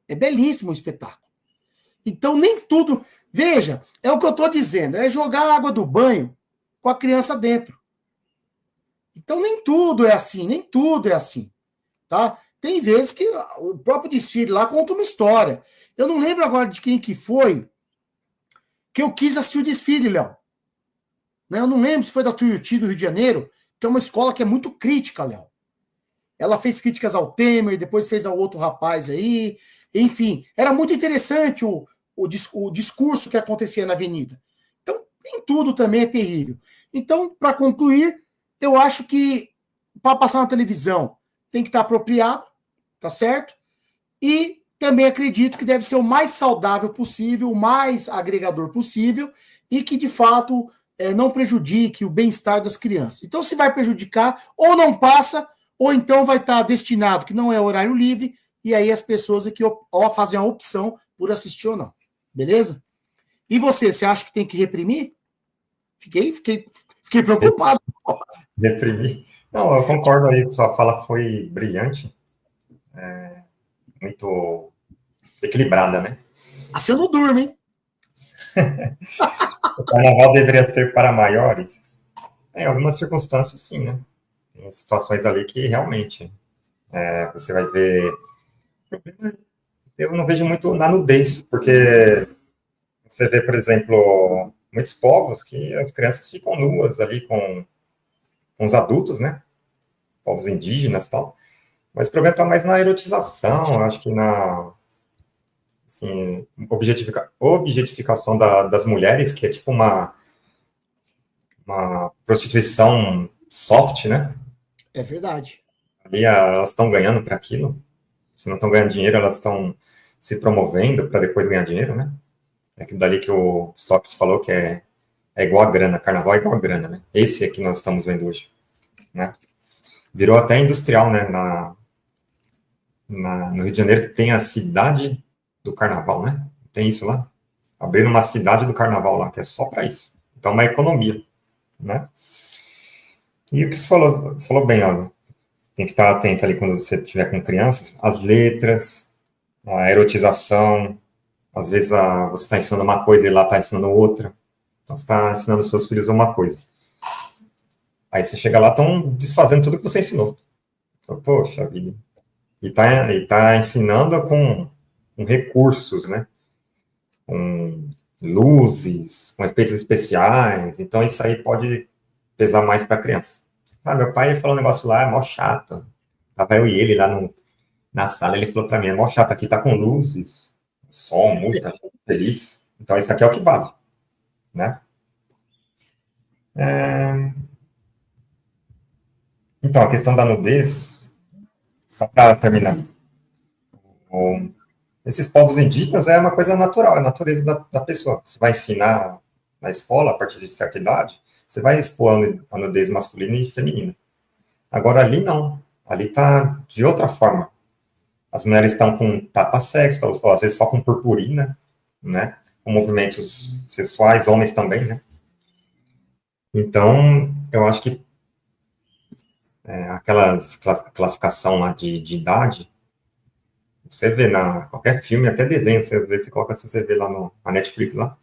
É belíssimo o espetáculo. Então, nem tudo... Veja, é o que eu estou dizendo, é jogar a água do banho com a criança dentro. Então, nem tudo é assim, nem tudo é assim. Tá? Tem vezes que o próprio desfile lá conta uma história. Eu não lembro agora de quem que foi que eu quis assistir o desfile, Léo. Eu não lembro se foi da Tuiuti do Rio de Janeiro, que é uma escola que é muito crítica, Léo. Ela fez críticas ao Temer, depois fez ao outro rapaz aí. Enfim, era muito interessante o discurso que acontecia na avenida. Então, nem tudo também é terrível. Então, para concluir, eu acho que para passar na televisão tem que estar apropriado, tá certo? E também acredito que deve ser o mais saudável possível, o mais agregador possível e que, de fato, não prejudique o bem-estar das crianças. Então, se vai prejudicar, ou não passa, ou então vai estar destinado, que não é horário livre, e aí as pessoas aqui fazem a opção por assistir ou não. Beleza? E você acha que tem que reprimir? Fiquei preocupado. Reprimir? Não, eu concordo aí, sua fala foi brilhante, muito equilibrada, né? Assim eu não durmo, hein? O carnaval deveria ser para maiores? Em algumas circunstâncias, sim, né? Tem situações ali que realmente você vai ver... Eu não vejo muito na nudez, porque você vê, por exemplo, muitos povos que as crianças ficam nuas ali com os adultos, né? Povos indígenas e tal. Mas o problema está mais na erotização, acho que na assim, objetificação das mulheres, que é tipo uma uma prostituição soft, né? É verdade. Ali elas estão ganhando para aquilo. Se não estão ganhando dinheiro, elas estão se promovendo para depois ganhar dinheiro, né? É aquilo dali que o Sócrates falou que é igual a grana, carnaval é igual a grana, né? Esse é que nós estamos vendo hoje, né? Virou até industrial, né? No Rio de Janeiro tem a cidade do carnaval, né? Tem isso lá. Abriram uma cidade do carnaval lá, que é só para isso. Então, uma economia, né? E o que você falou bem, ó, tem que estar atento ali quando você estiver com crianças, as letras, a erotização, às vezes você está ensinando uma coisa e lá está ensinando outra. Então, você está ensinando seus filhos uma coisa. Aí você chega lá, estão desfazendo tudo que você ensinou. Então, poxa vida. E tá ensinando com recursos, né? Com luzes, com efeitos especiais. Então, isso aí pode pesar mais para a criança. Ah, meu pai falou um negócio lá, é mó chato. Tava eu e ele lá na sala, ele falou para mim, é mó chato, aqui tá com luzes, som, música, gente feliz. Então, isso aqui é o que vale, né? Então, a questão da nudez, só para terminar, esses povos indígenas é uma coisa natural, é a natureza da pessoa. Você vai ensinar na escola, a partir de certa idade, você vai expor a nudez masculina e feminina. Agora, ali não. Ali está de outra forma. As mulheres estão com tapa-sexo, ou às vezes só com purpurina, né? Com movimentos sexuais, homens também, né? Então, eu acho que aquela classificação lá de idade, você vê qualquer filme, até desenho, às vezes você coloca assim, você vê lá na Netflix, lá,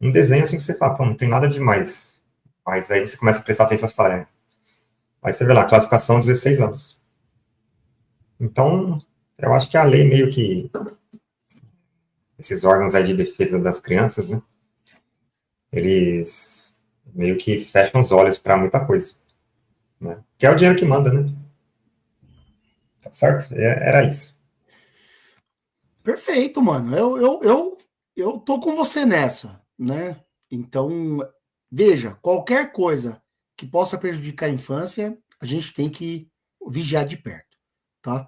um desenho assim que você fala, pô, não tem nada demais. Mas aí você começa a prestar atenção e fala, aí você vê lá, classificação 16 anos. Então, eu acho que a lei meio que, esses órgãos aí de defesa das crianças, né, eles meio que fecham os olhos para muita coisa, né, que é o dinheiro que manda, né. Tá certo? Era isso. Perfeito, mano. Eu tô com você nessa, né? Então, veja, qualquer coisa que possa prejudicar a infância, a gente tem que vigiar de perto, tá?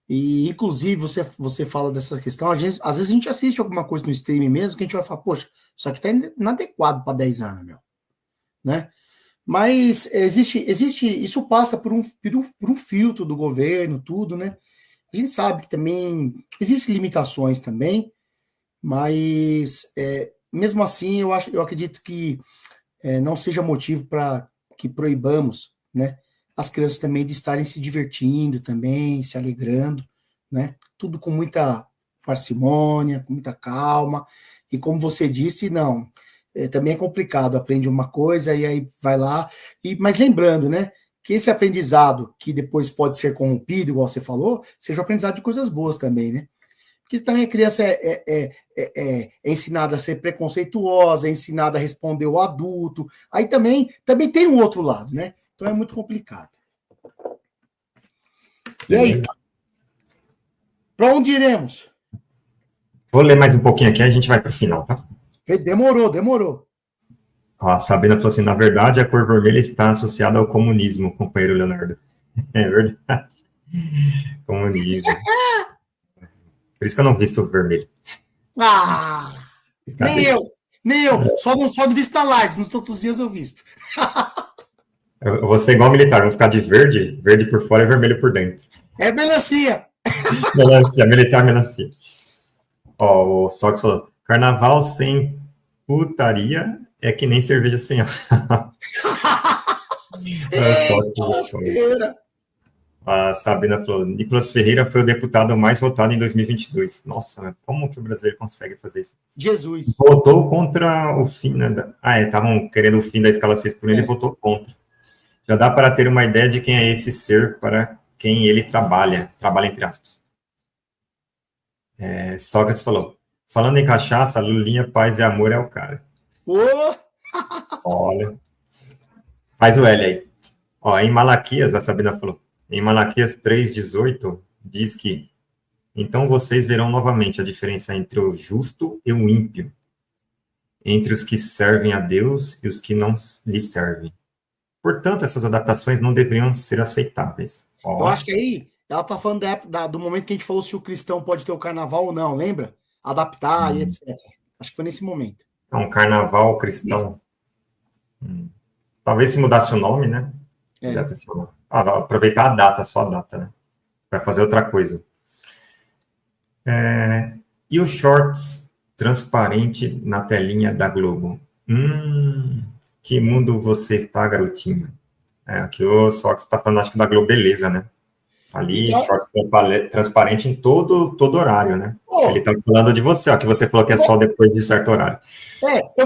E, inclusive, você fala dessa questão, às vezes a gente assiste alguma coisa no streaming mesmo, que a gente vai falar, poxa, isso aqui tá inadequado para 10 anos, meu, né? Mas existe, isso passa por um filtro do governo, tudo, né? A gente sabe que também existem limitações também, mas mesmo assim eu acredito que não seja motivo para que proibamos, né, as crianças também de estarem se divertindo também, se alegrando, né? Tudo com muita parcimônia, com muita calma. E como você disse, não, também é complicado, aprende uma coisa e aí vai lá. Mas lembrando, né, que esse aprendizado, que depois pode ser corrompido, igual você falou, seja um aprendizado de coisas boas também, né? Porque também a criança é ensinada a ser preconceituosa, é ensinada a responder o adulto. Aí também tem um outro lado, né? Então é muito complicado. E aí, para onde iremos? Vou ler mais um pouquinho aqui, a gente vai para o final, tá? Demorou. Ó, a Sabrina falou assim, na verdade, a cor vermelha está associada ao comunismo, companheiro Leonardo. É verdade. Comunismo. Por isso que eu não visto vermelho. Nem eu. Só não visto na live, nos outros dias eu visto. Eu vou ser igual militar, vou ficar de verde por fora e vermelho por dentro. É melancia. Melancia, militar melancia. Ó, o Sox falou, carnaval sem putaria é que nem cerveja sem álcool. A Sabrina falou, Nicolas Ferreira foi o deputado mais votado em 2022. Nossa, como que o brasileiro consegue fazer isso? Jesus. Votou contra o fim, né? Estavam querendo o fim da escala 6 por ele, ele votou contra. Já dá para ter uma ideia de quem é esse ser para quem ele trabalha entre aspas. Sócrates falou, falando em cachaça, Lulinha, paz e amor é o cara. Olha. Faz o L aí. Ó, em Malaquias, a Sabrina falou, em Malaquias 3,18, diz que então vocês verão novamente a diferença entre o justo e o ímpio. entre os que servem a Deus e os que não lhe servem. Portanto, essas adaptações não deveriam ser aceitáveis. Eu acho que aí ela está falando do momento que a gente falou se o cristão pode ter o carnaval ou não, lembra? Adaptar e etc. Acho que foi nesse momento. É um carnaval cristão. Talvez se mudasse o nome, né? Aproveitar a data, só a data, né? Para fazer outra coisa. E os shorts transparente na telinha da Globo? Que mundo você está, garotinho? Aqui o Sox está falando, acho que da Globo Beleza, né? Ali, então, shorts transparente em todo horário, né? Ele está falando de você, ó, que você falou que é só depois de certo horário. Eu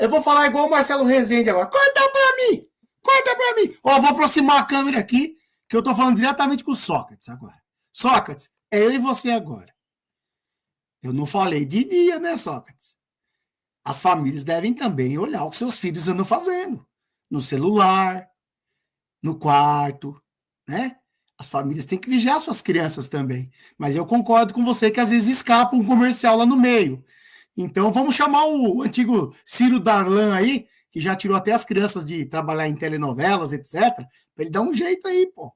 vou falar igual o Marcelo Rezende agora. Corta para mim! Corta para mim! Ó, vou aproximar a câmera aqui, que eu tô falando diretamente com o Sócrates agora. Sócrates, é eu e você agora. Eu não falei de dia, né, Sócrates? As famílias devem também olhar o que seus filhos andam fazendo. No celular, no quarto, né? As famílias têm que vigiar suas crianças também. Mas eu concordo com você que às vezes escapa um comercial lá no meio. Então vamos chamar o antigo Ciro Darlan aí, que já tirou até as crianças de trabalhar em telenovelas, etc. Para ele dar um jeito aí, pô.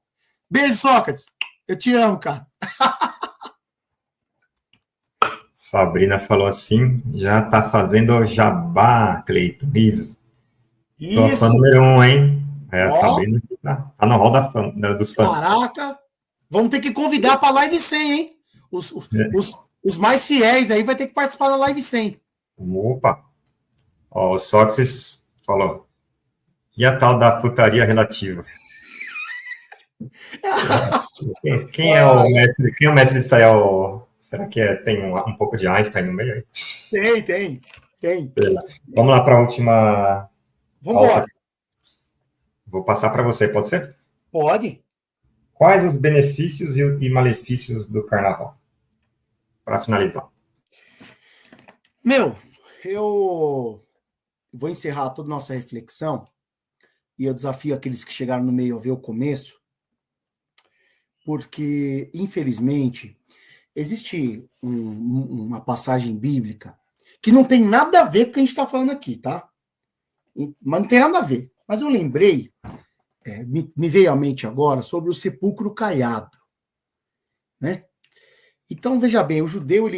Beijo, Sócrates. Eu te amo, cara. Sabrina falou assim, já tá fazendo jabá, Cleiton. Isso. Tô a fã número 1, hein? A Sabrina tá no rol dos fãs. Caraca, vamos ter que convidar para a Live 100, hein? Os mais fiéis aí vai ter que participar da Live 100. Opa! Ó, o Sócrates falou, e a tal da putaria relativa? Quem é o mestre? Quem é o mestre disso aí? Será que tem um pouco de Einstein no meio aí? Tem. Vamos lá para a última. Vamos embora. Vou passar para você, pode ser? Pode. Quais os benefícios e malefícios do carnaval? Para finalizar. Eu vou encerrar toda a nossa reflexão e eu desafio aqueles que chegaram no meio a ver o começo, porque, infelizmente, existe uma passagem bíblica que não tem nada a ver com o que a gente está falando aqui, tá? Mas não tem nada a ver. Mas eu lembrei, me veio à mente agora, sobre o sepulcro caiado, né? Então, veja bem, o judeu,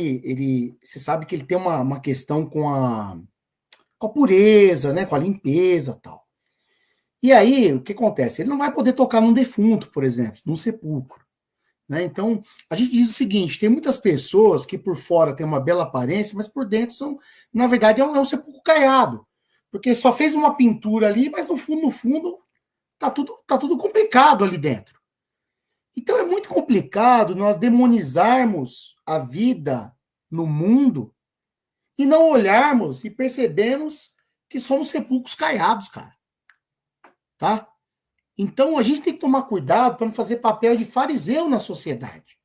você sabe que ele tem uma questão com a pureza, né? Com a limpeza e tal. E aí, o que acontece? Ele não vai poder tocar num defunto, por exemplo, num sepulcro. Né? Então, a gente diz o seguinte, tem muitas pessoas que por fora têm uma bela aparência, mas por dentro na verdade, é um sepulcro caiado. Porque só fez uma pintura ali, mas no fundo, tá tudo complicado ali dentro. Então é muito complicado nós demonizarmos a vida no mundo e não olharmos e percebermos que somos sepulcros caiados, cara. Tá? Então a gente tem que tomar cuidado para não fazer papel de fariseu na sociedade.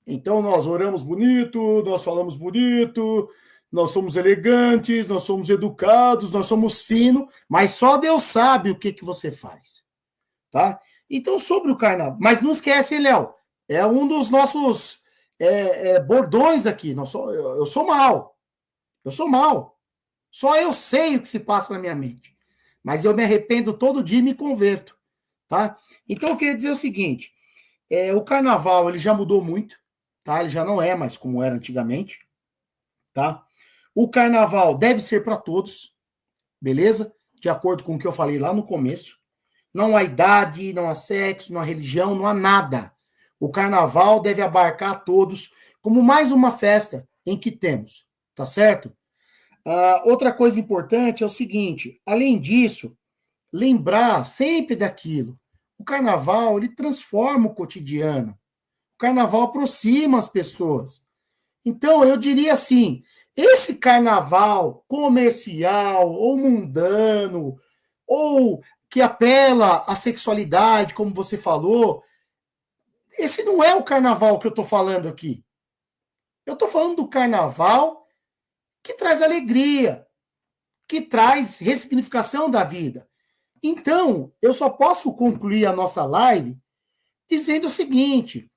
Então nós oramos bonito, nós falamos bonito, nós somos elegantes, nós somos educados, nós somos finos, mas só Deus sabe o que você faz. Tá? Então, sobre o carnaval, mas não esquece, Léo, é um dos nossos bordões aqui. Eu sou mal. Só eu sei o que se passa na minha mente. Mas eu me arrependo todo dia e me converto. Tá? Então, eu queria dizer o seguinte, o carnaval ele já mudou muito, tá? Ele já não é mais como era antigamente. Tá? O carnaval deve ser para todos, beleza? De acordo com o que eu falei lá no começo. Não há idade, não há sexo, não há religião, não há nada. O carnaval deve abarcar a todos como mais uma festa em que temos, tá certo? Outra coisa importante é o seguinte, além disso, lembrar sempre daquilo. O carnaval, ele transforma o cotidiano. O carnaval aproxima as pessoas. Então, eu diria assim, esse carnaval comercial ou mundano, ou que apela à sexualidade, como você falou, esse não é o carnaval que eu estou falando aqui. Eu estou falando do carnaval que traz alegria, que traz ressignificação da vida. Então, eu só posso concluir a nossa live dizendo o seguinte,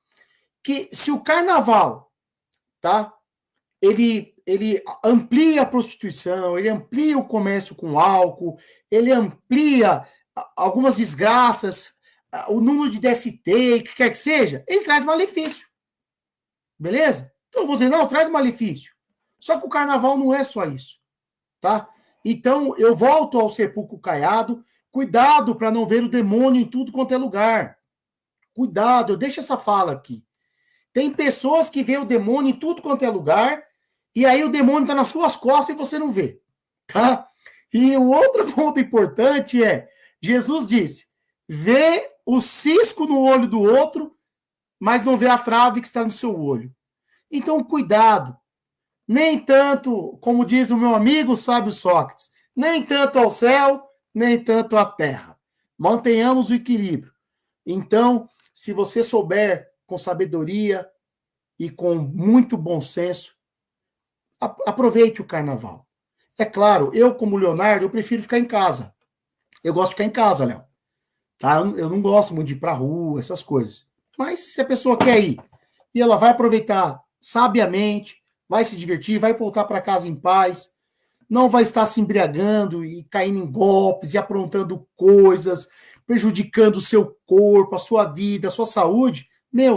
que se o carnaval, tá, ele ele amplia a prostituição, ele amplia o comércio com álcool, ele amplia algumas desgraças, o número de DST, que quer que seja, ele traz malefício. Beleza? Então eu vou dizer, não, traz malefício. Só que o carnaval não é só isso, tá? Então eu volto ao sepulcro caiado, cuidado para não ver o demônio em tudo quanto é lugar. Cuidado, eu deixo essa fala aqui. Tem pessoas que veem o demônio em tudo quanto é lugar, e aí o demônio está nas suas costas e você não vê, tá? E o outro ponto importante é, Jesus disse, vê o cisco no olho do outro, mas não vê a trave que está no seu olho. Então, cuidado. Nem tanto, como diz o meu amigo sábio Sócrates, nem tanto ao céu, nem tanto à terra. Mantenhamos o equilíbrio. Então, se você souber com sabedoria e com muito bom senso, aproveite o carnaval. É claro, eu como Leonardo, eu prefiro ficar em casa. Eu gosto de ficar em casa, Léo. Tá? Eu não gosto muito de ir pra rua, essas coisas. Mas se a pessoa quer ir e ela vai aproveitar sabiamente, vai se divertir, vai voltar para casa em paz, não vai estar se embriagando e caindo em golpes e aprontando coisas, prejudicando o seu corpo, a sua vida, a sua saúde,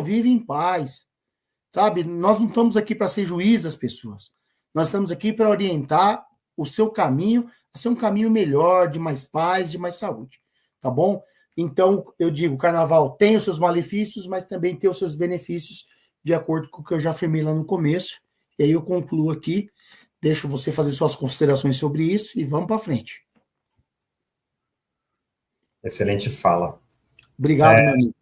vive em paz. Sabe? Nós não estamos aqui para ser juiz das pessoas. Nós estamos aqui para orientar o seu caminho a ser um caminho melhor, de mais paz, de mais saúde. Tá bom? Então, eu digo, o carnaval tem os seus malefícios, mas também tem os seus benefícios, de acordo com o que eu já afirmei lá no começo. E aí eu concluo aqui, deixo você fazer suas considerações sobre isso e vamos para frente. Excelente fala. Obrigado, meu amigo.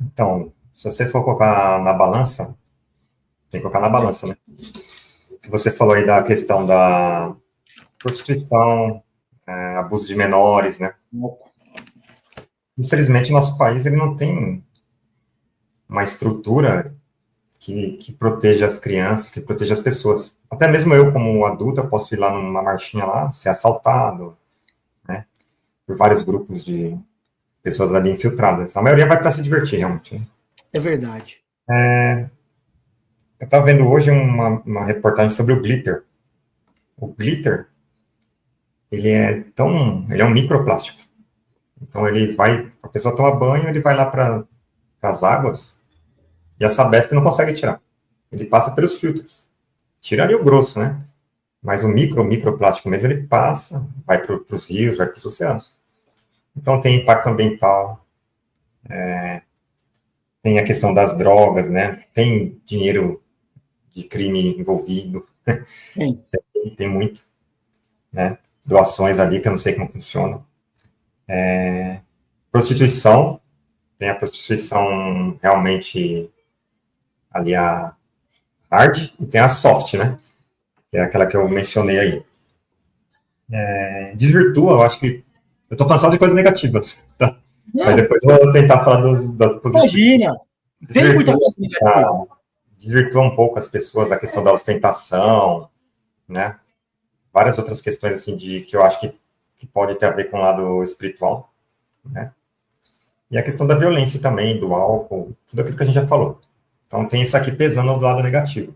Então, se você for colocar na balança, tem que colocar na balança, né? O que você falou aí da questão da prostituição, abuso de menores, né? Infelizmente, nosso país ele não tem uma estrutura que proteja as crianças, que proteja as pessoas. Até mesmo eu, como adulto, eu posso ir lá numa marchinha lá, ser assaltado, né? Por vários grupos de pessoas ali infiltradas. A maioria vai para se divertir, realmente. Né? É verdade. Eu estava vendo hoje uma reportagem sobre o glitter. O glitter, ele é um microplástico. Então a pessoa toma banho, ele vai lá para as águas e a Sabesp não consegue tirar. Ele passa pelos filtros. Tira ali o grosso, né? Mas o microplástico mesmo, ele passa, vai para os rios, vai para os oceanos. Então tem impacto ambiental, tem a questão das drogas, né? Tem dinheiro de crime envolvido. Tem muito, né? Doações ali, que eu não sei como funciona. Prostituição, tem a prostituição realmente ali a hard e tem a soft, né? Que é aquela que eu mencionei aí. Desvirtua, eu acho que... Eu tô falando só de coisa negativa, tá? Mas depois eu vou tentar falar das positivas. Imagina! Tem muita coisa negativa. Desvirtua um pouco as pessoas, a questão da ostentação, né? Várias outras questões, assim, que eu acho que pode ter a ver com o lado espiritual, né? E a questão da violência também, do álcool, tudo aquilo que a gente já falou. Então, tem isso aqui pesando do lado negativo.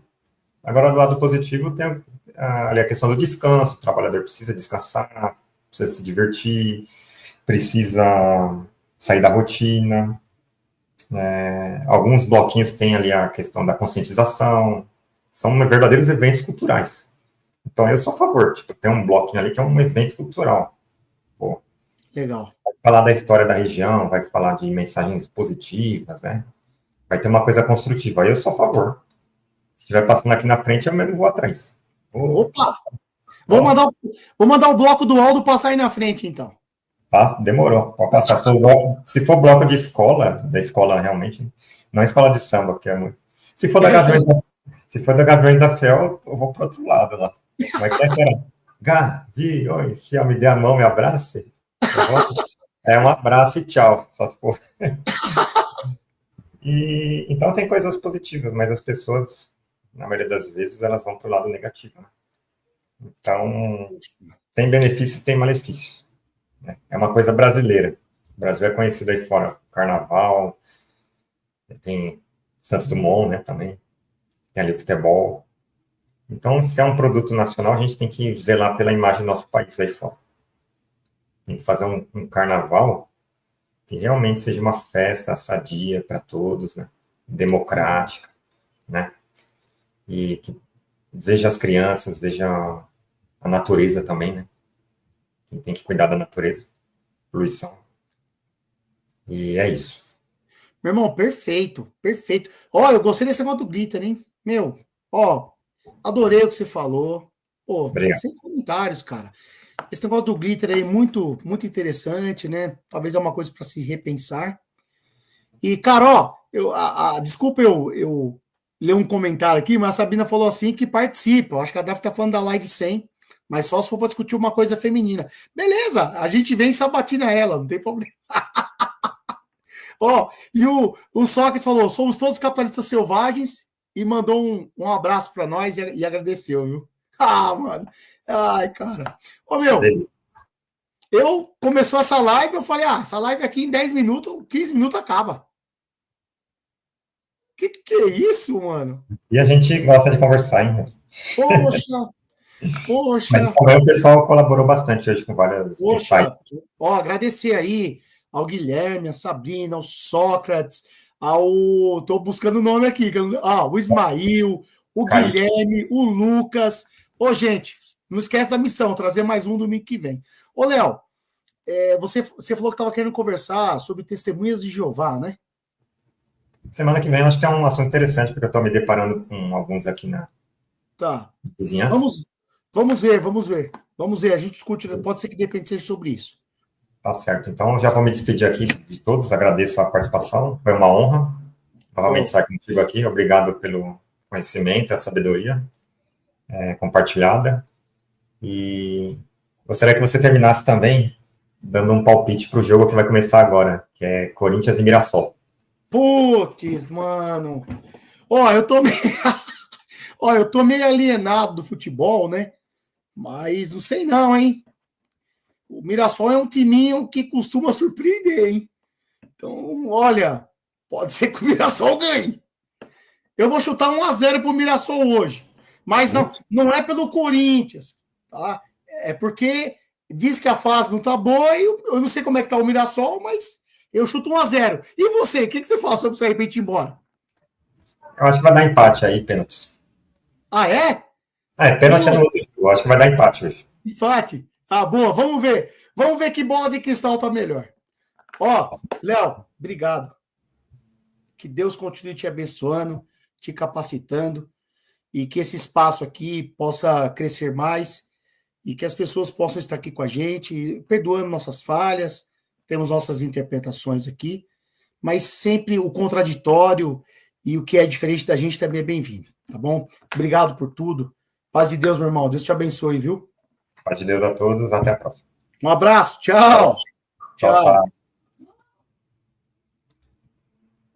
Agora, do lado positivo, tem ali a questão do descanso. O trabalhador precisa descansar, precisa se divertir, precisa sair da rotina. Alguns bloquinhos têm ali a questão da conscientização. São verdadeiros eventos culturais. Então, eu sou a favor. Tipo, tem um bloquinho ali que é um evento cultural. Pô, legal. Vai falar da história da região, vai falar de mensagens positivas, né? Vai ter uma coisa construtiva. Aí eu sou a favor. Se estiver passando aqui na frente, eu mesmo vou atrás. Opa! Vou mandar o bloco do Aldo passar aí na frente, então. Demorou. Pode passar. Se for bloco de escola, da escola realmente, não escola de samba, porque é muito. Se for da Gaviões da Fel, eu vou para outro lado lá. Como é que era? Gavi, oi, se me dê a mão, me abrace. Um abraço e tchau. Só se for. Então tem coisas positivas, mas as pessoas, na maioria das vezes, elas vão para o lado negativo. Né? Então, tem benefícios e tem malefícios. Né? É uma coisa brasileira. O Brasil é conhecido aí fora. Carnaval, tem Santos Dumont, né, também. Tem ali o futebol. Então, se é um produto nacional, a gente tem que zelar pela imagem do nosso país aí fora. Tem que fazer um carnaval que realmente seja uma festa sadia para todos, né? Democrática, né? E que veja as crianças, veja a natureza também, né? Quem tem que cuidar da natureza, poluição. E é isso. Meu irmão, perfeito, perfeito. Ó, eu gostei desse negócio do glitter, hein? Meu, ó, adorei o que você falou. Pô, Obrigado. sem comentários, cara. Esse negócio do glitter aí, muito, muito interessante, né? Talvez é uma coisa para se repensar. E, cara, ó, desculpa eu ler um comentário aqui, mas a Sabina falou assim que participa. Eu acho que ela deve estar falando da live 100, mas só se for para discutir uma coisa feminina. Beleza, a gente vem e sabatina ela, não tem problema. Ó, e o Sócrates falou: somos todos capitalistas selvagens e mandou um abraço para nós e agradeceu, viu? Ah, mano. Ai, cara. Ô, meu, eu começou essa live, eu falei: essa live aqui em 10 minutos, 15 minutos acaba. Que é isso, mano? E a gente gosta de conversar, hein? Poxa, Mas poxa, também o pessoal colaborou bastante hoje com vários poxa. insights. Ó, agradecer aí ao Guilherme, a Sabrina, ao Sócrates, ao. Tô buscando o nome aqui. O Ismail, o Kaique. Guilherme, o Lucas. Ô, gente, não esquece da missão, trazer mais um domingo que vem. Ô, Léo, você falou que estava querendo conversar sobre testemunhas de Jeová, né? Semana que vem eu acho que é um assunto interessante, porque eu estou me deparando com alguns aqui na Tá. vizinhança. Vamos ver, vamos ver. Vamos ver, a gente discute, pode ser que depende seja sobre isso. Tá certo. Então, eu já vou me despedir aqui de todos. Agradeço a participação. Foi uma honra novamente estar contigo aqui. Obrigado pelo conhecimento, a sabedoria compartilhada. E gostaria que você terminasse também dando um palpite para o jogo que vai começar agora, que é Corinthians e Mirassol. Putz, mano. Ó, eu tô meio... Ó, eu tô meio alienado do futebol, né? Mas não sei não, hein? O Mirassol é um timinho que costuma surpreender, hein? Então, olha, pode ser que o Mirassol ganhe. Eu vou chutar 1-0 pro Mirassol hoje. Mas não é pelo Corinthians, tá? É porque diz que a fase não tá boa e eu não sei como é que tá o Mirassol, mas eu chuto 1-0. E você, o que você fala sobre sair pra gente ir embora? Eu acho que vai dar empate aí, pênaltis. Ah, é? Pênalti é no outro jogo. Eu acho que vai dar empate hoje. Empate? Ah, boa, vamos ver. Vamos ver que bola de cristal tá melhor. Ó, Léo, obrigado. Que Deus continue te abençoando, te capacitando e que esse espaço aqui possa crescer mais e que as pessoas possam estar aqui com a gente, perdoando nossas falhas, temos nossas interpretações aqui, mas sempre o contraditório e o que é diferente da gente também é bem-vindo, tá bom? Obrigado por tudo. Paz de Deus, meu irmão. Deus te abençoe, viu? Paz de Deus a todos. Até a próxima. Um abraço. Tchau. Tchau, Tchau. tchau.